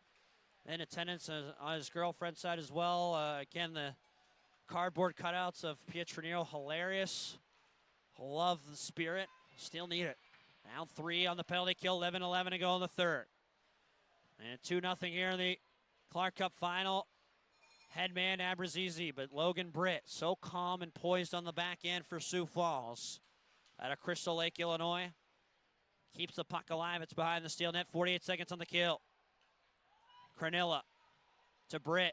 in attendance on his girlfriend's side as well. Again, the cardboard cutouts of Pietrino, hilarious. Love the spirit. Still need it. Down 3 on the penalty kill. 11-11 to go in the third. And 2-0 here in the Clark Cup final. Headman Abrazizi, but Logan Britt so calm and poised on the back end for Sioux Falls. Out of Crystal Lake, Illinois. Keeps the puck alive. It's behind the Steel net. 48 seconds on the kill. Cranilla to Britt.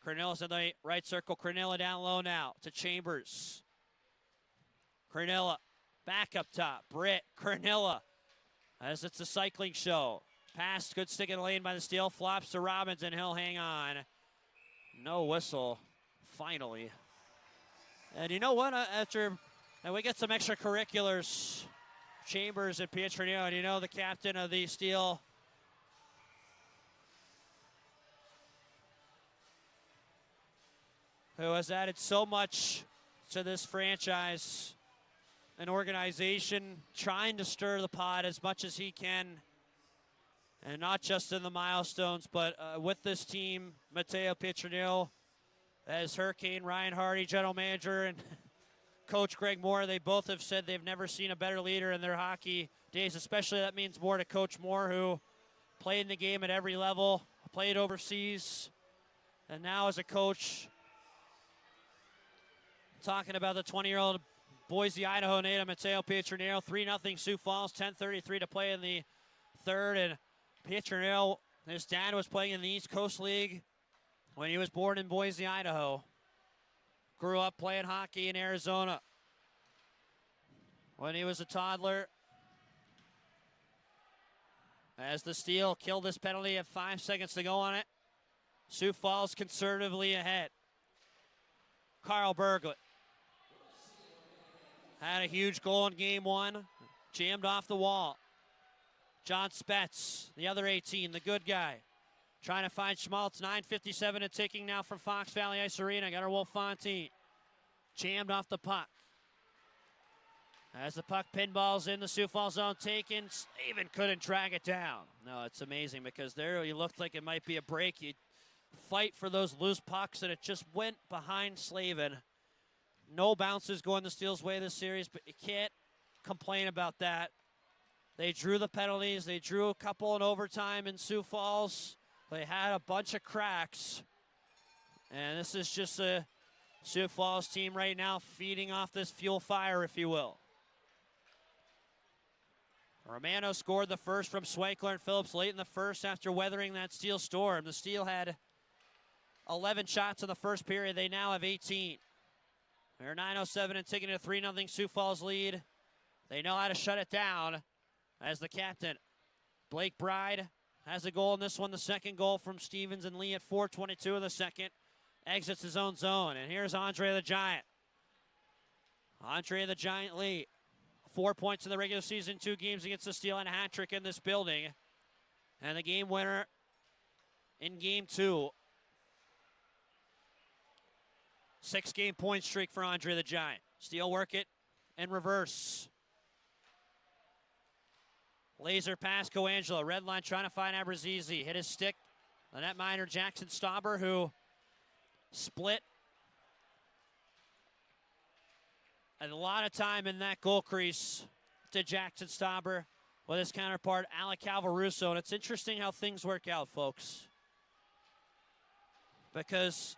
Cranilla's in the right circle. Cranilla down low now to Chambers. Cranilla back up top. Britt, Cranilla, as it's a cycling show. Pass, good stick in the lane by the Steel. Flops to Robbins, and he'll hang on. No whistle, finally. And you know what? And we get some extracurriculars. Chambers and Pietrino, and you know the captain of the Steel. Who has added so much to this franchise. An organization trying to stir the pot as much as he can. And not just in the milestones, but with this team, Matteo Pietrino as Hurricane, Ryan Hardy, general manager, and Coach Greg Moore. They both have said they've never seen a better leader in their hockey days. Especially that means more to Coach Moore, who played in the game at every level, played overseas, and now as a coach, talking about the 20-year-old Boise, Idaho native Matteo Pietrino. 3-0 Sioux Falls, 10:33 to play in the third, and Pietrino, his dad was playing in the East Coast League when he was born in Boise, Idaho. Grew up playing hockey in Arizona when he was a toddler. As the Steel killed this penalty at 5 seconds to go on it. Sioux Falls conservatively ahead. Carl Berglund had a huge goal in game 1. Jammed off the wall. John Spetz, the other 18, the good guy. Trying to find Schmaltz. 9:57 and ticking now from Fox Valley Ice Arena. Got our Wolf Fontaine. Jammed off the puck. As the puck pinballs in the Sioux Falls zone, taken. Slavin couldn't drag it down. No, it's amazing because there you looked like it might be a break. You fight for those loose pucks, and it just went behind Slavin. No bounces going the Steel's way this series, but you can't complain about that. They drew the penalties. They drew a couple in overtime in Sioux Falls. They had a bunch of cracks. And this is just a Sioux Falls team right now feeding off this fuel fire, if you will. Romano scored the first from Swankler and Phillips late in the first after weathering that Steel storm. The Steel had 11 shots in the first period. They now have 18. They're 9:07 and taking a 3-0 Sioux Falls lead. They know how to shut it down as the captain, Blake Bride, has a goal in this one. The second goal from Stevens and Lee at 4:22 of the second. Exits his own zone, and here's Andre the Giant. Andre the Giant Lee, 4 points in the regular season, 2 games against the Steel, and a hat trick in this building. And the game winner in game 2. 6-game point streak for Andre the Giant. Steel work it in reverse. Laser pass, Coangelo. Red line trying to find Abrazizi. Hit his stick. The netminder, Jackson Stauber, who split a lot of time in that goal crease to Jackson Stauber with his counterpart, Alec Calvaruso. And it's interesting how things work out, folks, because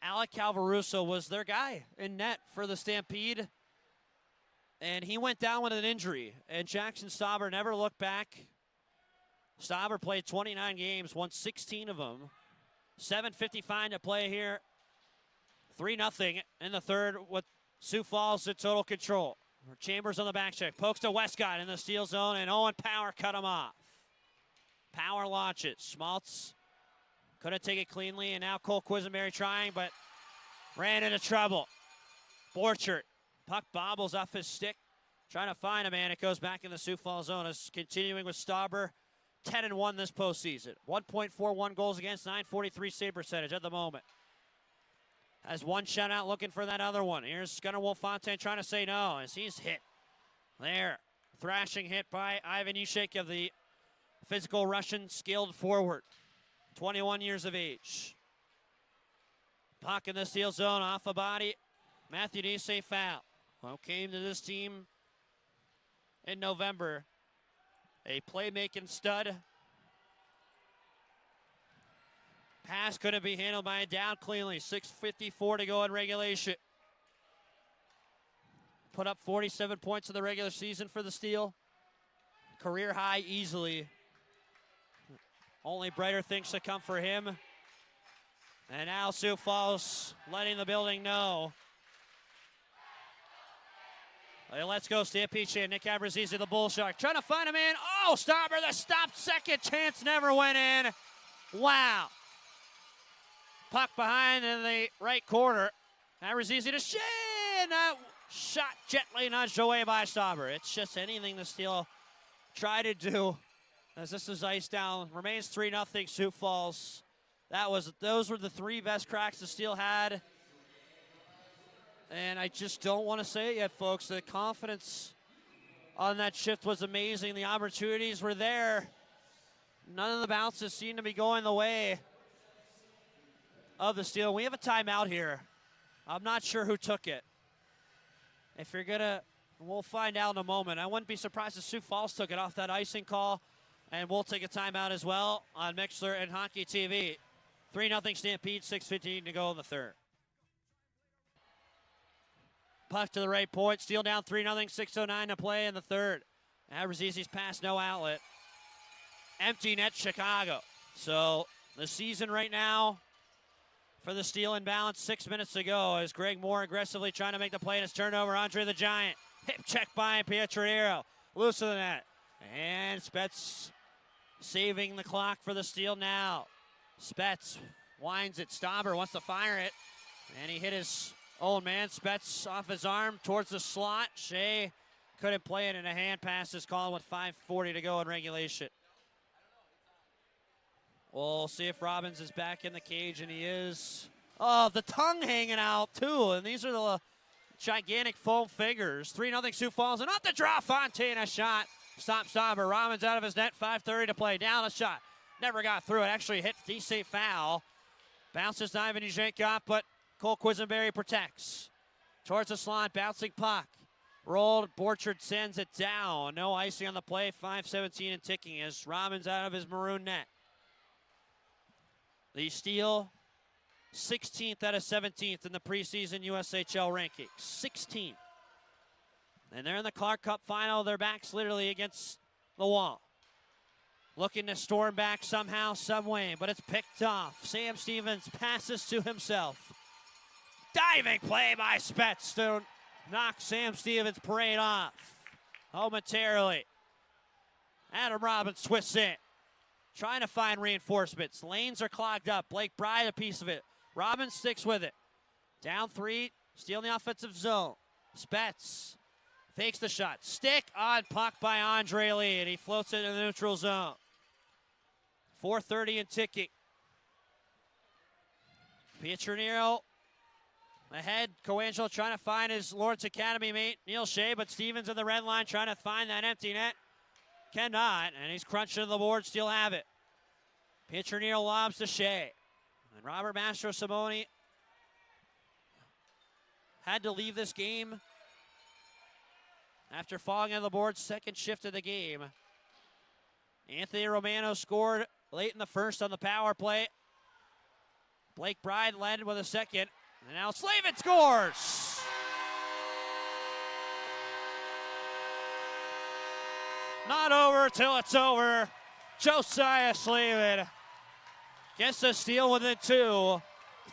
Alec Calvaruso was their guy in net for the Stampede, and he went down with an injury, and Jackson Stauber never looked back. Stauber played 29 games, won 16 of them. 7:55 to play here. 3-0 in the third with Sioux Falls in total control. Chambers on the back check. Pokes to Westcott in the Steel zone, and Owen Power cut him off. Power launches. Schmaltz couldn't take it cleanly, and now Cole Quisenberry trying, but ran into trouble. Borchert, puck bobbles off his stick, trying to find a man. It goes back in the Sioux Falls zone. It's continuing with Stauber, 10-1 this postseason. 1.41 goals against, 943 save percentage at the moment. Has one shutout looking for that other one. Here's Gunnar Wolfontaine trying to say no as he's hit. There, thrashing hit by Ivan Yushek, the physical Russian skilled forward. 21 years of age. Puck in the Steel zone, off a body. Matthew Nisey foul. Well, came to this team in November. A playmaking stud. Pass couldn't be handled by a down cleanly. 6:54 to go in regulation. Put up 47 points in the regular season for the Steel. Career high easily. Only brighter things to come for him. And now Sioux Falls letting the building know. Let's go, Stampede. Nick Abrazizi, the Bull Shark, trying to find a man. Oh, Stauber, the stop, second chance never went in. Wow. Puck behind in the right corner. Abrazizi to shin. That shot gently nudged away by Stauber. It's just anything the Steel try to do as this is iced down. Remains 3-0 Sioux Falls. Those were the 3 best cracks the Steel had. And I just don't want to say it yet, folks. The confidence on that shift was amazing. The opportunities were there. None of the bounces seem to be going the way of the Steel. We have a timeout here. I'm not sure who took it. If you're gonna, we'll find out in a moment. I wouldn't be surprised if Sioux Falls took it off that icing call. And we'll take a timeout as well on Mixler and Hockey TV. 3-0 Stampede, 6:15 to go in the third. Puck to the right point. Steel down 3-0, 6:09 to play in the third. Abrazizi's pass, no outlet. Empty net, Chicago. So the season right now for the Steel in balance 6 minutes to go as Greg Moore aggressively trying to make the play in his turnover. Andre the Giant. Hip check by Pietrangelo. Loose of the net. And Spets saving the clock for the Steel now. Spets winds it. Stauber wants to fire it. And he hit his old man. Spets off his arm towards the slot. Shea couldn't play it, and a hand pass is called with 5:40 to go in regulation. We'll see if Robbins is back in the cage, and he is. Oh, the tongue hanging out, too. And these are the gigantic foam fingers. 3-0 Sioux Falls, and off the draw, Fontaine, a shot. Stop Stauber. Robbins out of his net, 5:30 to play. Down a shot. Never got through it. Actually hit DC foul. Bounces to Ivan Yushek, but Cole Quisenberry protects. Towards the slot, bouncing puck. Rolled, Borchard sends it down. No icing on the play, 5:17 and ticking as Robbins out of his maroon net. The Steel 16th out of 17th in the preseason USHL rankings. 16th. And they're in the Clark Cup final. Their back's literally against the wall. Looking to storm back somehow, some way, but it's picked off. Sam Stevens passes to himself. Diving play by Spets to knock Sam Stevens' parade off momentarily. Adam Robbins twists in, trying to find reinforcements. Lanes are clogged up. Blake Bride a piece of it. Robbins sticks with it. Down 3, stealing the offensive zone. Spets fakes the shot. Stick on puck by Andre Lee, and he floats it in the neutral zone. 4:30 and ticking. Pietranero ahead. Coangelo trying to find his Lawrence Academy mate, Neil Shea, but Stevens in the red line trying to find that empty net. Cannot, and he's crunching the board, still have it. Pietranero lobs to Shea. And Robert Mastro Simone had to leave this game after falling on the board, second shift of the game. Anthony Romano scored late in the first on the power play. Blake Bride led with a second. And now Slavin scores! Not over till it's over. Josiah Slavin gets the steal within 2.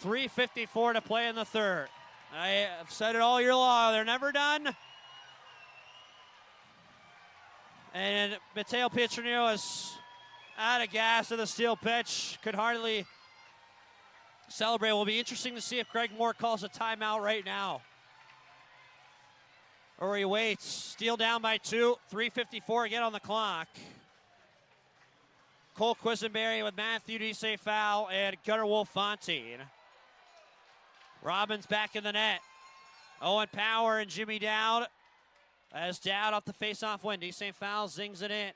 3:54 to play in the third. I have said it all year long. They're never done. And Matteo Pietranero is out of gas at the steel pitch. Could hardly celebrate. It will be interesting to see if Greg Moore calls a timeout right now, or he waits. Steal down by 2. 3:54 again on the clock. Cole Quisenberry with Matthew Dise foul and Gunnar Wolf-Fontaine. Robbins back in the net. Owen Power and Jimmy Dowd. As Dowd off the face-off win. Dise foul, zings it in.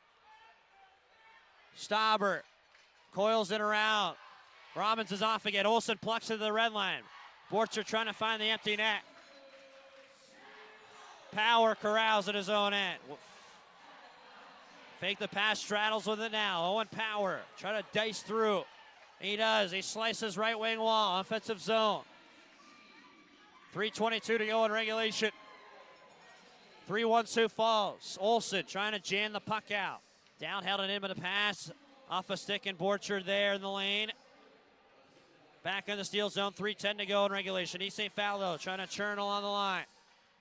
Stauber coils it around. Robbins is off again. Olsen plucks to the red line. Bortzer trying to find the empty net. Power corrals at his own end. Fake the pass, straddles with it now. Owen Power trying to dice through. He does. He slices right wing wall, offensive zone. 3:22 to go in regulation. 3-1 Sioux Falls. Olsen trying to jam the puck out. Down held it in with a pass. Off a stick and Borchardt there in the lane. Back in the steal zone. 3:10 to go in regulation. Issei Faldo trying to churn along the line.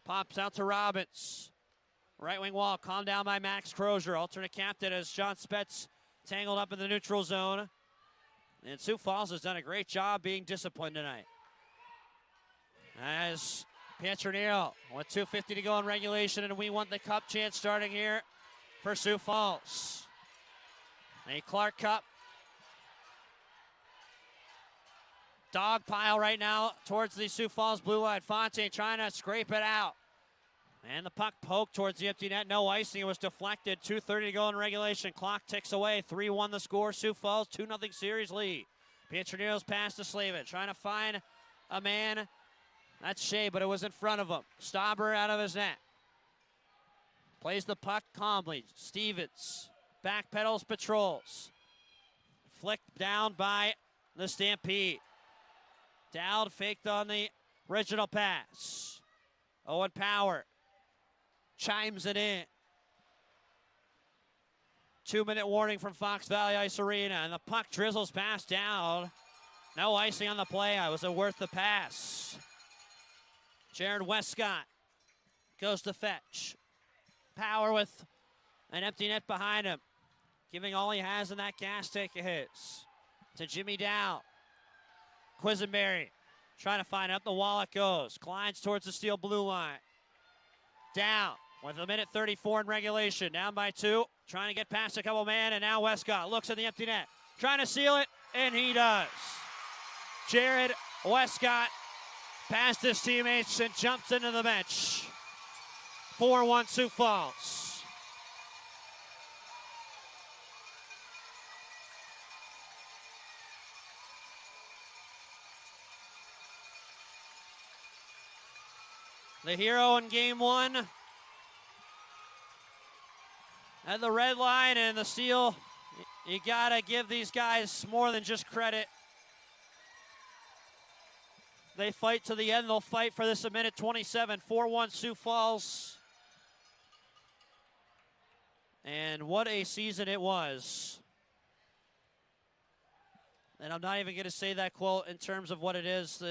Pops out to Robbins. Right wing wall calmed down by Max Crozier. Alternate captain as John Spets tangled up in the neutral zone. And Sioux Falls has done a great job being disciplined tonight. As Pietranero with 2:50 to go in regulation, and we want the cup chance starting here for Sioux Falls. A Clark Cup dog pile right now towards the Sioux Falls blue line. Fontaine trying to scrape it out. And the puck poked towards the empty net. No icing. It was deflected. 2:30 to go in regulation. Clock ticks away. 3-1 the score. Sioux Falls 2-0 series lead. Pietranero's pass to Slavin. Trying to find a man. That's Shea, but it was in front of him. Stauber out of his net. Plays the puck calmly. Stevens backpedals, patrols. Flicked down by the Stampede. Dowd faked on the original pass. Owen Power chimes it in. 2-minute warning from Fox Valley Ice Arena, and the puck drizzles past Dowd. No icing on the play. Was it worth the pass? Jared Westcott goes to fetch. Power with an empty net behind him, giving all he has in that gas tank of his. To Jimmy Dowd. Quisenberry trying to find out the wall it goes. Glides towards the steel blue line. Down with 1:34 in regulation. Down by 2. Trying to get past a couple men, and now Westcott looks at the empty net. Trying to seal it, and he does. Jared Westcott past his teammates and jumps into the bench. 4-1 Sioux Falls. The hero in game 1 at the red line, and the steal. You gotta give these guys more than just credit. They fight to the end. They'll fight for this a minute 27. 4-1 Sioux Falls. And what a season it was. And I'm not even going to say that quote in terms of what it is,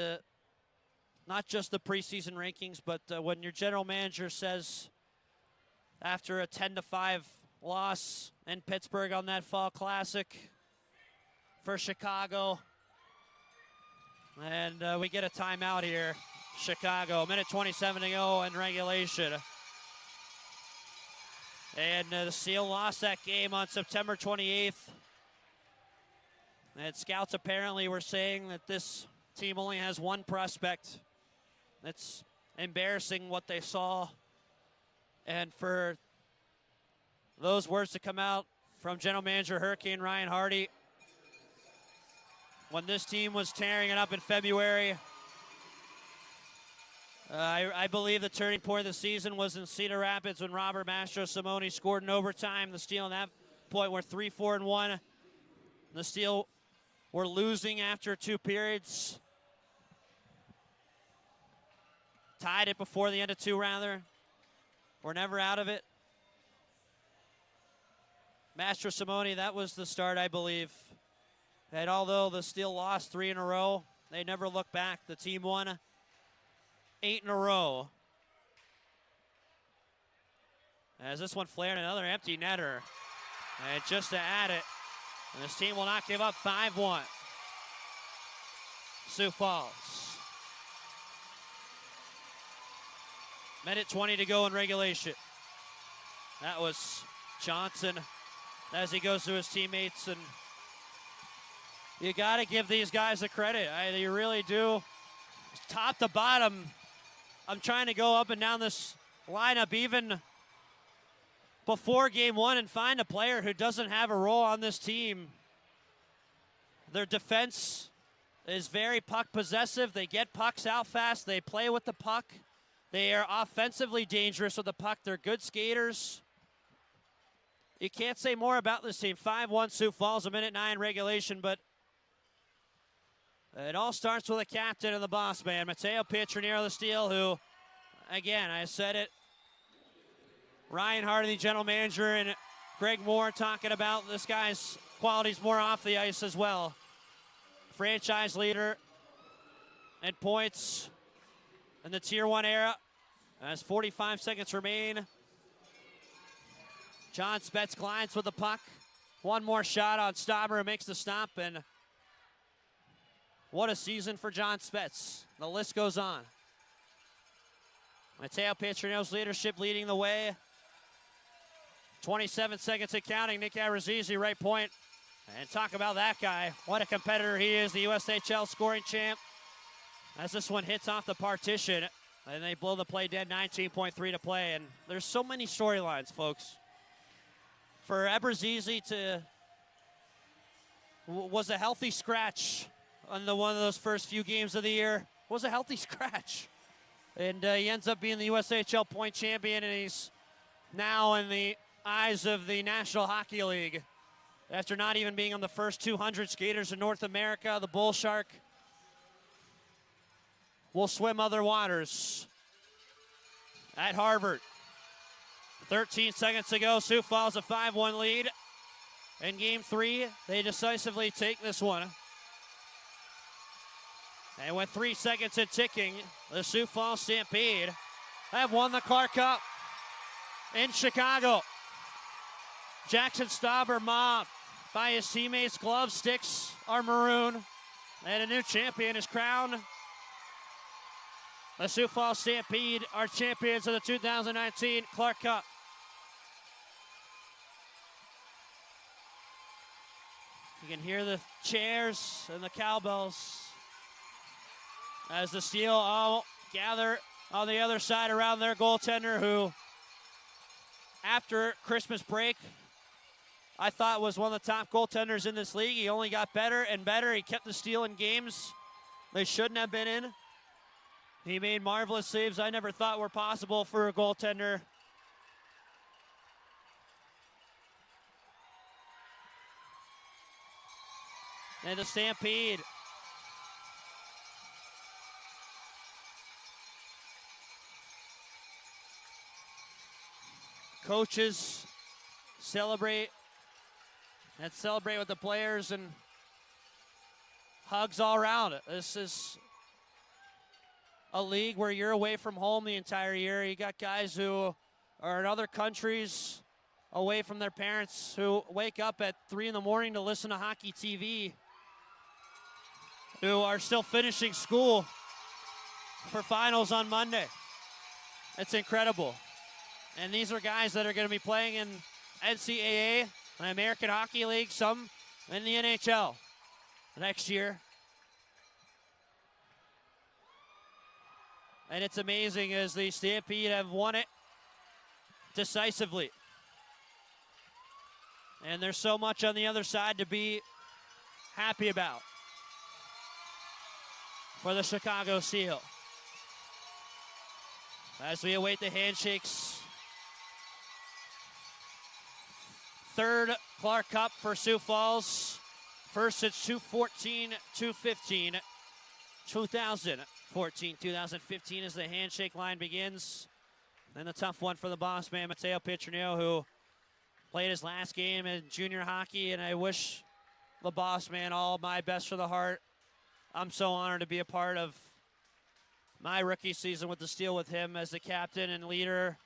not just the preseason rankings, but when your general manager says after a 10-5 loss in Pittsburgh on that Fall Classic for Chicago, and we get a timeout here. Chicago, minute 27 to go in regulation. And the Seal lost that game on September 28th. And scouts apparently were saying that this team only has one prospect. It's embarrassing what they saw. And for those words to come out from General Manager Hurricane Ryan Hardy, when this team was tearing it up in February, I believe the turning point of the season was in Cedar Rapids when Robert Mastro-Simone scored in overtime. The Steel, at that point, were 3-4-1. The Steel were losing after 2 periods. Tied it before the end of 2, rather. We're never out of it. Mastro-Simone, that was the start, I believe. And although the Steel lost 3 in a row, they never looked back. The team won 8 in a row. As this one flared, another empty netter. And just to add it, and this team will not give up. 5-1. Sioux Falls. Minute 20 to go in regulation. That was Johnson as he goes to his teammates, and you got to give these guys the credit. You really do. Top to bottom, I'm trying to go up and down this lineup even before game 1 and find a player who doesn't have a role on this team. Their defense is very puck possessive. They get pucks out fast. They play with the puck. They are offensively dangerous with the puck. They're good skaters. You can't say more about this team. 5-1 Sioux Falls, a minute 9 regulation, but it all starts with the captain and the boss man, Matteo Pietranero, the Steel, who, again, I said it, Ryan Hardy, the general manager, and Greg Moore talking about this guy's qualities more off the ice as well. Franchise leader in points in the Tier 1 era as 45 seconds remain. John Spetz glides with the puck. One more shot on Stauber, who makes the stop, and what a season for John Spetz. The list goes on. Matteo Pietranero's leadership leading the way. 27 seconds and counting. Nick Arazizi, right point. And talk about that guy. What a competitor he is, the USHL scoring champ. As this one hits off the partition, and they blow the play dead, 19.3 to play. And there's so many storylines, folks. For Eberzizi to was a healthy scratch on one of those first few games of the year. Was a healthy scratch. And he ends up being the USHL point champion, and he's now in the eyes of the National Hockey League after not even being on the first 200 skaters in North America. The Bull Shark will swim other waters at Harvard. 13 seconds to go. Sioux Falls a 5-1 lead. In game 3, they decisively take this one. And with 3 seconds and ticking, the Sioux Falls Stampede have won the Clark Cup in Chicago. Jackson Stauber mobbed by his teammates. Glove sticks are maroon, and a new champion is crowned. The Sioux Falls Stampede are champions of the 2019 Clark Cup. You can hear the cheers and the cowbells as the Steel all gather on the other side around their goaltender, who, after Christmas break, I thought was one of the top goaltenders in this league. He only got better and better. He kept the Steel in games they shouldn't have been in. He made marvelous saves I never thought were possible for a goaltender. And the Stampede coaches celebrate and celebrate with the players, and hugs all around it. This is a league where you're away from home the entire year. You got guys who are in other countries away from their parents who wake up at 3 in the morning to listen to HockeyTV, who are still finishing school for finals on Monday. It's incredible. And these are guys that are going to be playing in NCAA, the American Hockey League, some in the NHL next year. And it's amazing as the Stampede have won it decisively. And there's so much on the other side to be happy about for the Chicago Seal. As we await the handshakes. Third Clark Cup for Sioux Falls. First since 2014, 2015 as the handshake line begins. Then the tough one for the boss man, Mateo Petronio, who played his last game in junior hockey, and I wish the boss man all my best for the heart. I'm so honored to be a part of my rookie season with the Steel with him as the captain and leader,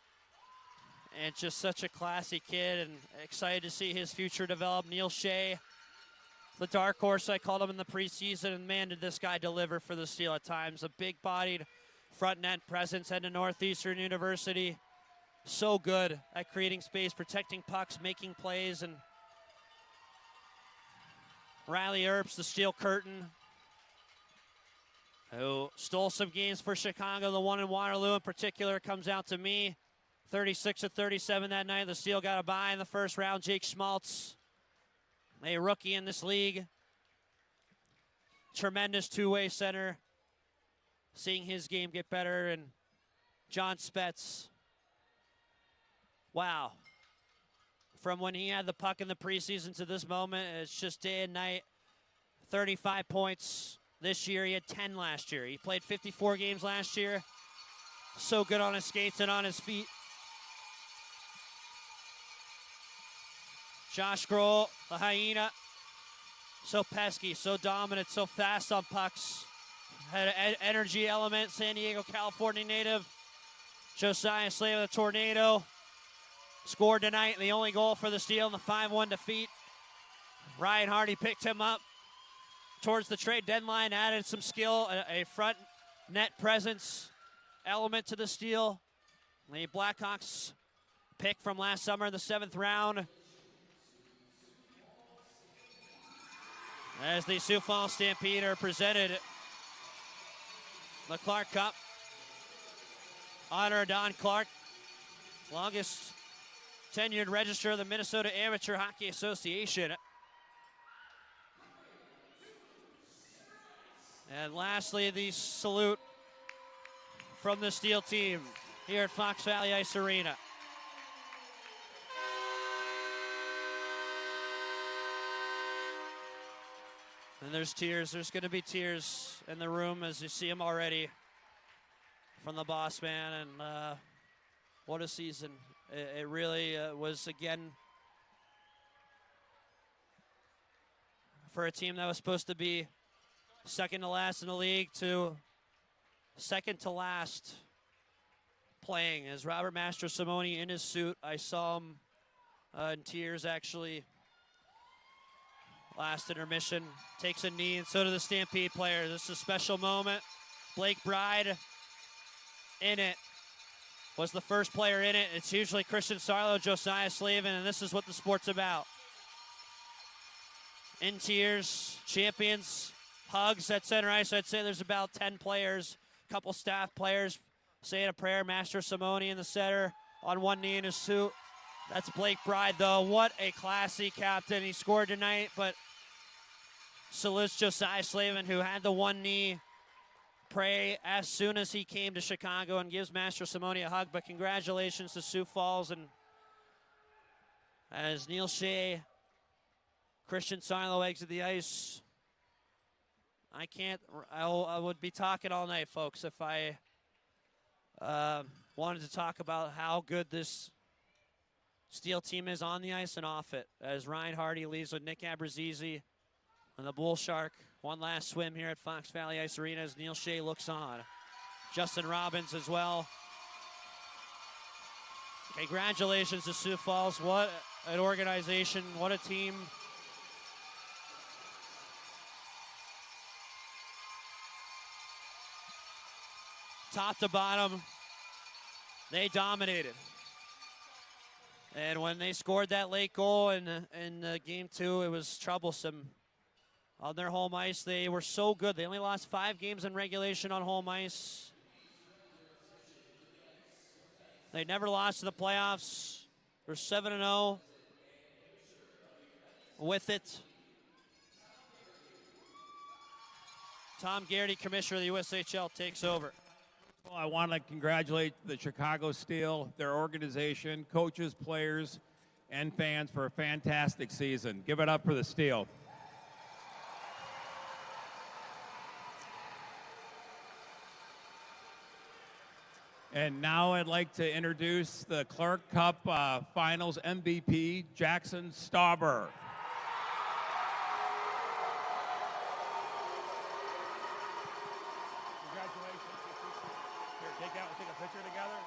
and just such a classy kid, and excited to see his future develop. Neil Shea, the dark horse, I called him in the preseason, and man, did this guy deliver for the Steel at times. A big-bodied front net presence, heading to Northeastern University. So good at creating space, protecting pucks, making plays, and Riley Earps, the Steel Curtain, who stole some games for Chicago. The one in Waterloo in particular comes out to me. 36-37 that night. The Steel got a bye in the first round. Jake Schmaltz, a rookie in this league. Tremendous two-way center. Seeing his game get better. And John Spetz. Wow. From when he had the puck in the preseason to this moment, it's just day and night. 35 points this year. He had 10 last year. He played 54 games last year. So good on his skates and on his feet. Josh Grohl, the hyena. So pesky, so dominant, so fast on pucks. Had an energy element. San Diego, California native. Josiah Slave, the Tornado. Scored tonight, the only goal for the Steel in the 5-1 defeat. Ryan Hardy picked him up towards the trade deadline, added some skill, a front net presence element to the Steel. The Blackhawks pick from last summer in the 7th round. As the Sioux Falls Stampede are presented the Clark Cup. Honor Don Clark, longest tenured registrar of the Minnesota Amateur Hockey Association. And lastly, the salute from the Steel team here at Fox Valley Ice Arena. And there's tears. There's going to be tears in the room as you see them already from the boss man. And what a season. It really was, again, for a team that was supposed to be second to last in the league to second to last playing. As Robert Mastrosimone in his suit, I saw him in tears actually. Last intermission, takes a knee, and so do the Stampede players. This is a special moment. Blake Bride in it. Was the first player in it. It's usually Christian Sarlo, Josiah Slavin, and this is what the sport's about. In tears, champions, hugs at center ice. I'd say there's about 10 players, a couple staff players saying a prayer. Mastrosimone in the center on one knee in his suit. That's Blake Bride, though. What a classy captain. He scored tonight, but salutes Josiah Slavin, who had the one knee pray as soon as he came to Chicago, and gives Mastrosimone a hug. But congratulations to Sioux Falls. And as Neil Shea, Christian Sarlo exit the ice, I would be talking all night, folks, if I wanted to talk about how good this Steel team is on the ice and off it as Ryan Hardy leaves with Nick Abrazizi and the Bull Shark. One last swim here at Fox Valley Ice Arena as Neil Shea looks on. Justin Robbins as well. Congratulations to Sioux Falls. What an organization, what a team. Top to bottom, they dominated. And when they scored that late goal in game 2, it was troublesome. On their home ice, they were so good. They only lost 5 games in regulation on home ice. They never lost in the playoffs. They're 7-0 with it. Tom Garrity, commissioner of the USHL, takes over. Well, I want to congratulate the Chicago Steel, their organization, coaches, players, and fans for a fantastic season. Give it up for the Steel. And now I'd like to introduce the Clark Cup Finals MVP, Jackson Stauber. Congratulations. Here, take a picture together.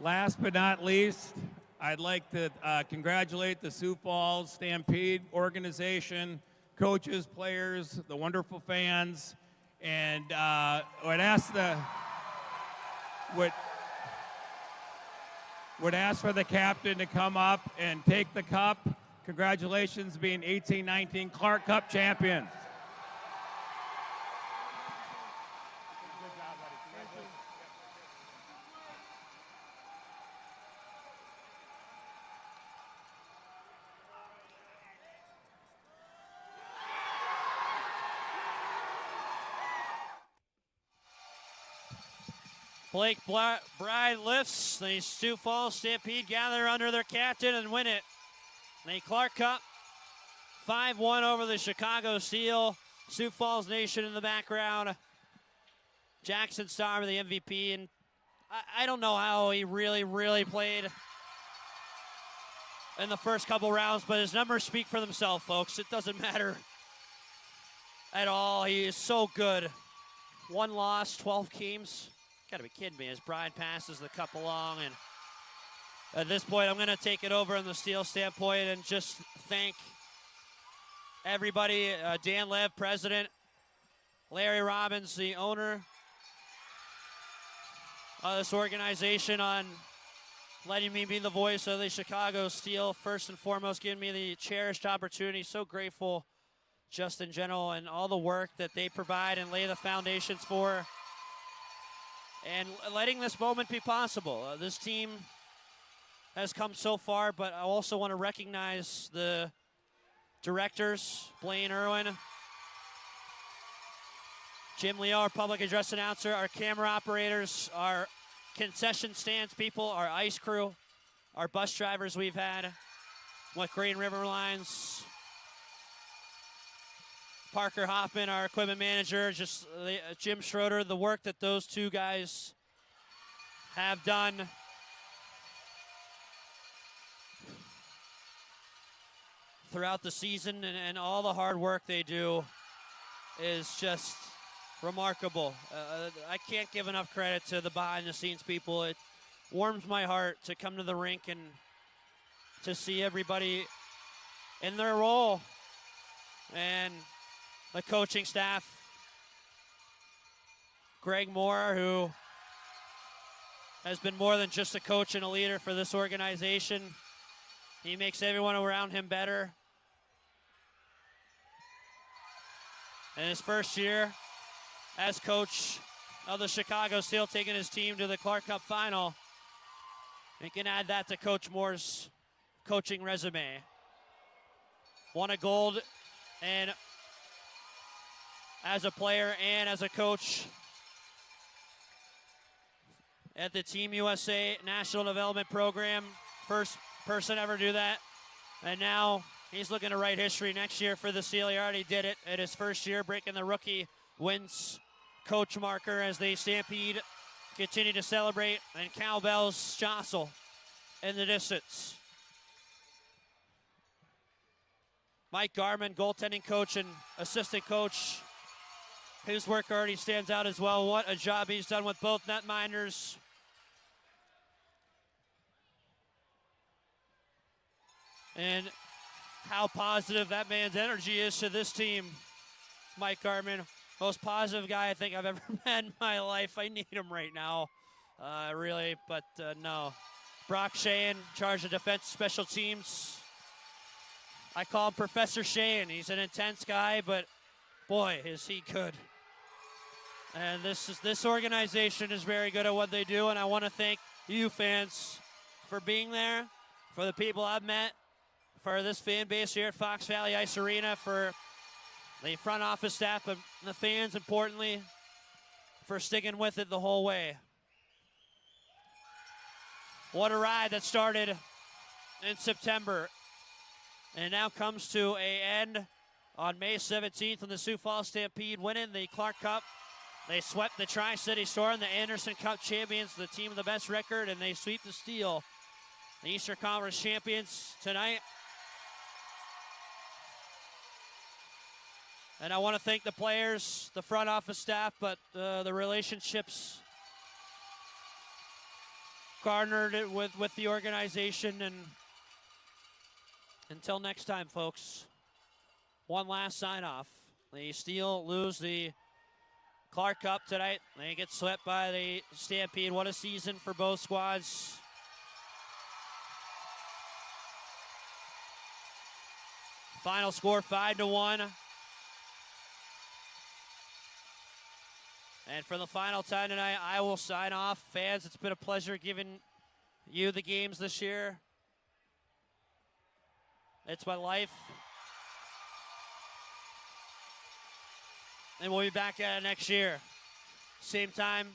Last but not least, I'd like to congratulate the Sioux Falls Stampede organization, coaches, players, the wonderful fans, and would ask for the captain to come up and take the cup. Congratulations, being 18-19 Clark Cup champions. Good job, buddy. Congratulations. Blake Bride lifts. The Sioux Falls Stampede gather under their captain and win it. The Clark Cup 5-1 over the Chicago Steel. Sioux Falls Nation in the background. Jackson Stauber, the MVP. And I don't know how he really played in the first couple rounds, but his numbers speak for themselves, folks. It doesn't matter at all. He is so good. 1 loss, 12 games. Gotta be kidding me as Bride passes the cup along. And at this point, I'm gonna take it over in the Steel standpoint and just thank everybody. Dan Lev, president. Larry Robbins, the owner of this organization, on letting me be the voice of the Chicago Steel. First and foremost, giving me the cherished opportunity. So grateful just in general and all the work that they provide and lay the foundations for. And letting this moment be possible. This team has come so far, but I also want to recognize the directors, Blaine Irwin, Jim Leo, our public address announcer, our camera operators, our concession stands people, our ice crew, our bus drivers we've had with Green River Lines, Parker Hoffman, our equipment manager, Jim Schroeder, the work that those two guys have done. Throughout the season, and all the hard work they do is just remarkable. I can't give enough credit to the behind-the-scenes people. It warms my heart to come to the rink and to see everybody in their role. And the coaching staff, Greg Moore, who has been more than just a coach and a leader for this organization. He makes everyone around him better. In his first year as coach of the Chicago Steel, taking his team to the Clark Cup final. You can add that to Coach Moore's coaching resume. Won a gold, and as a player and as a coach at the Team USA National Development Program. First person ever to do that. And now He's looking to write history next year for the Seal. He already did it in his first year, breaking the rookie wins coach marker as they Stampede continue to celebrate, and cowbells jostle in the distance. Mike Garman, goaltending coach and assistant coach. His work already stands out as well. What a job he's done with both netminders. And how positive that man's energy is to this team. Mike Garman, most positive guy I think I've ever met in my life. I need him right now, really, but no. Brock Shane, in charge of defense special teams. I call him Professor Shane. He's an intense guy, but boy, is he good. And this organization is very good at what they do, and I want to thank you fans for being there, for the people I've met, for this fan base here at Fox Valley Ice Arena, for the front office staff, and the fans, importantly, for sticking with it the whole way. What a ride that started in September and now comes to an end on May 17th when the Sioux Falls Stampede winning the Clark Cup. They swept the Tri-City Storm, the Anderson Cup champions, the team with the best record, and they sweep the Steel, the Eastern Conference champions tonight. And I want to thank the players, the front office staff, but the relationships garnered it with the organization. And until next time, folks, one last sign-off. The Steel lose the Clark Cup tonight. They get swept by the Stampede. What a season for both squads. Final score 5-1. And for the final time tonight, I will sign off. Fans, it's been a pleasure giving you the games this year. It's my life. And we'll be back at it next year. Same time,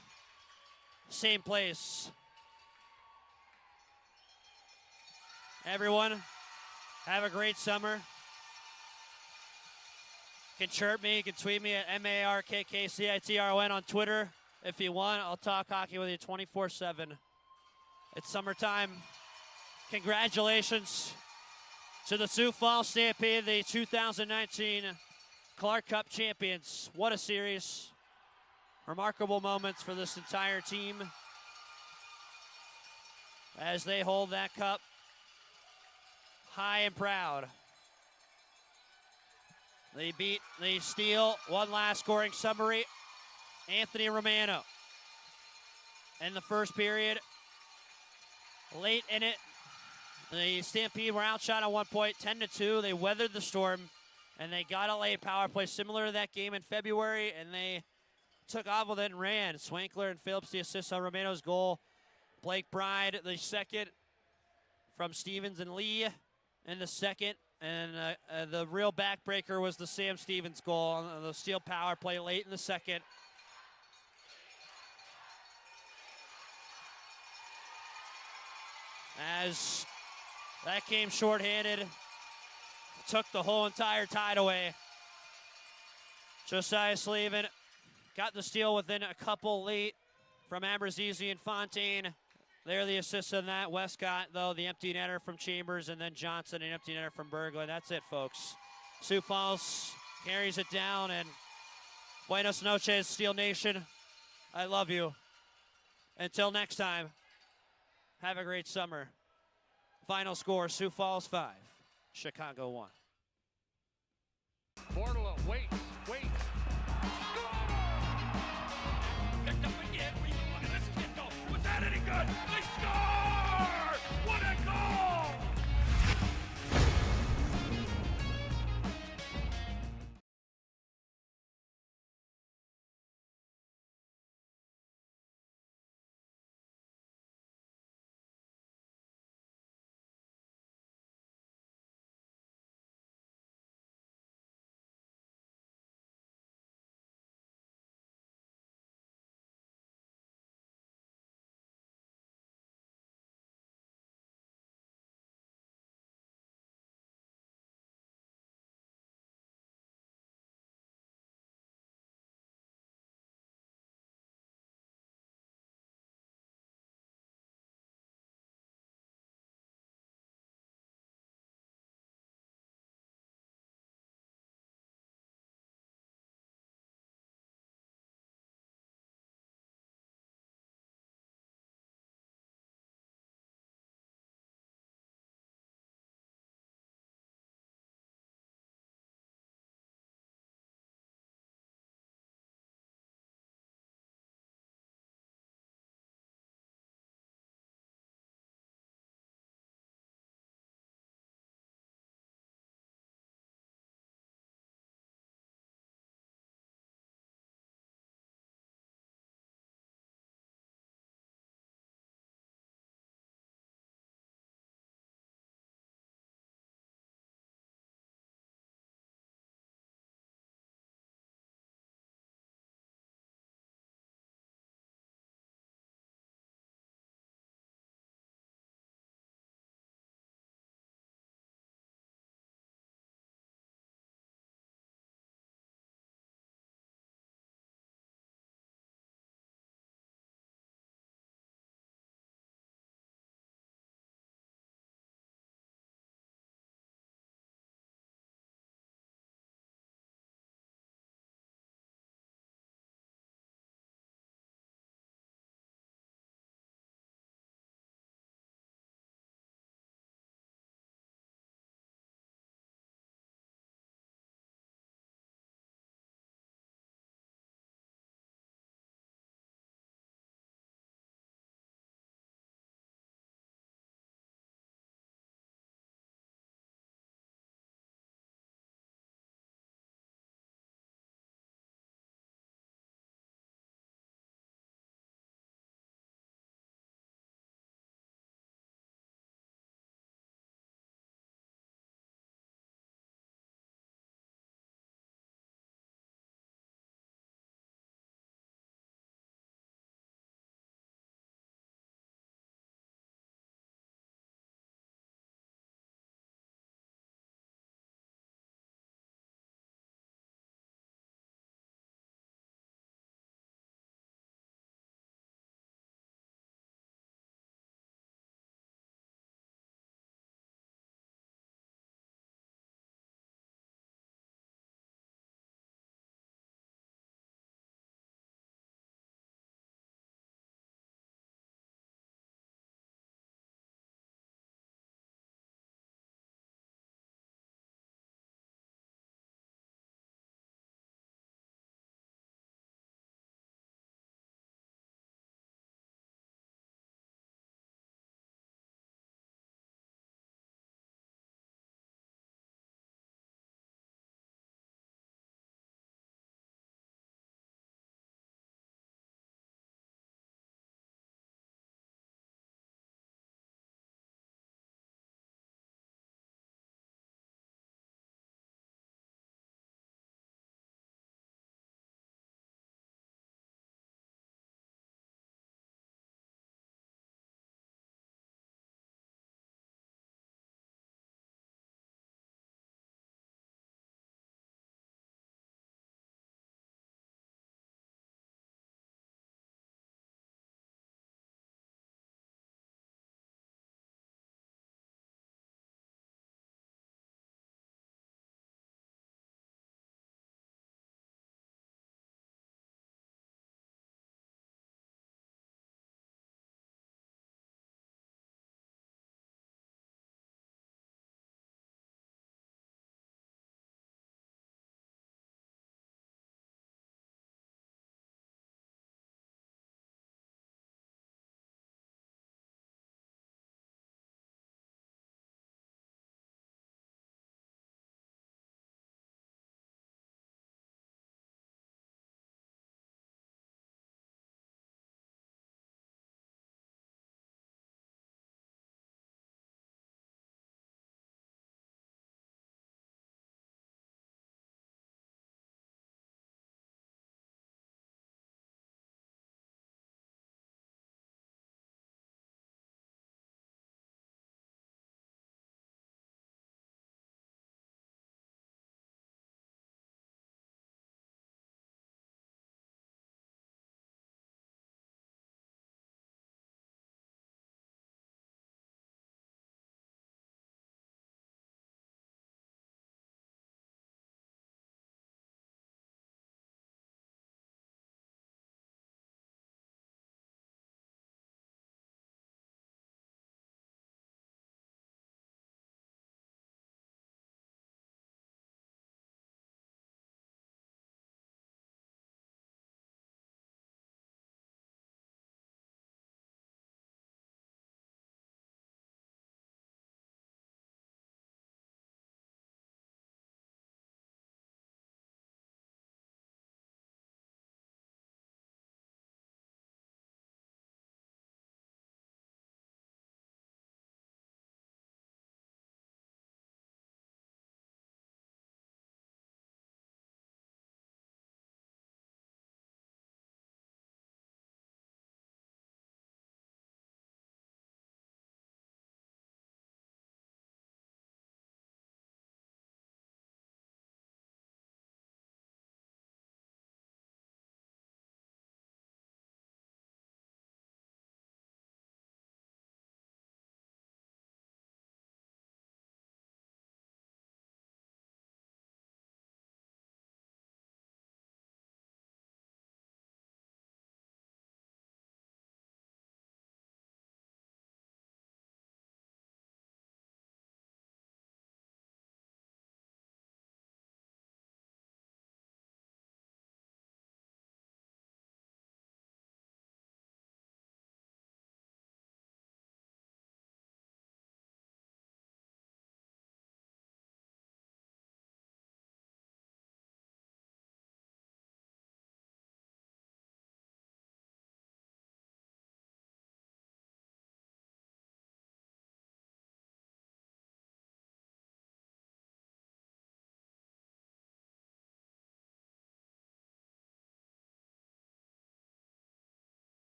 same place. Everyone, have a great summer. You can chirp me, you can tweet me at MARKKCITRON on Twitter if you want. I'll talk hockey with you 24/7. It's summertime. Congratulations to the Sioux Falls Stampede, the 2019 Clark Cup champions. What a series. Remarkable moments for this entire team as they hold that cup high and proud. They beat the Steel. One last scoring summary. Anthony Romano in the first period. Late in it, the Stampede were outshot at one point, 10-2. They weathered the storm, and they got a late power play similar to that game in February, and they took off with it and ran. Swankler and Phillips, the assist on Romano's goal. Blake Bride, the second from Stevens and Lee in the second. And the real backbreaker was the Sam Stevens goal on the Steel power play late in the second. As that came shorthanded, took the whole entire tide away. Josiah Slavin got the steal within a couple late from Ambrosisi and Fontaine. They're the assists on that. Westcott, though, the empty netter from Chambers, and then Johnson, an empty netter from Berglund. That's it, folks. Sioux Falls carries it down, and buenos noches, Steel Nation. I love you. Until next time, have a great summer. Final score, Sioux Falls 5, Chicago 1. Bordello, wait.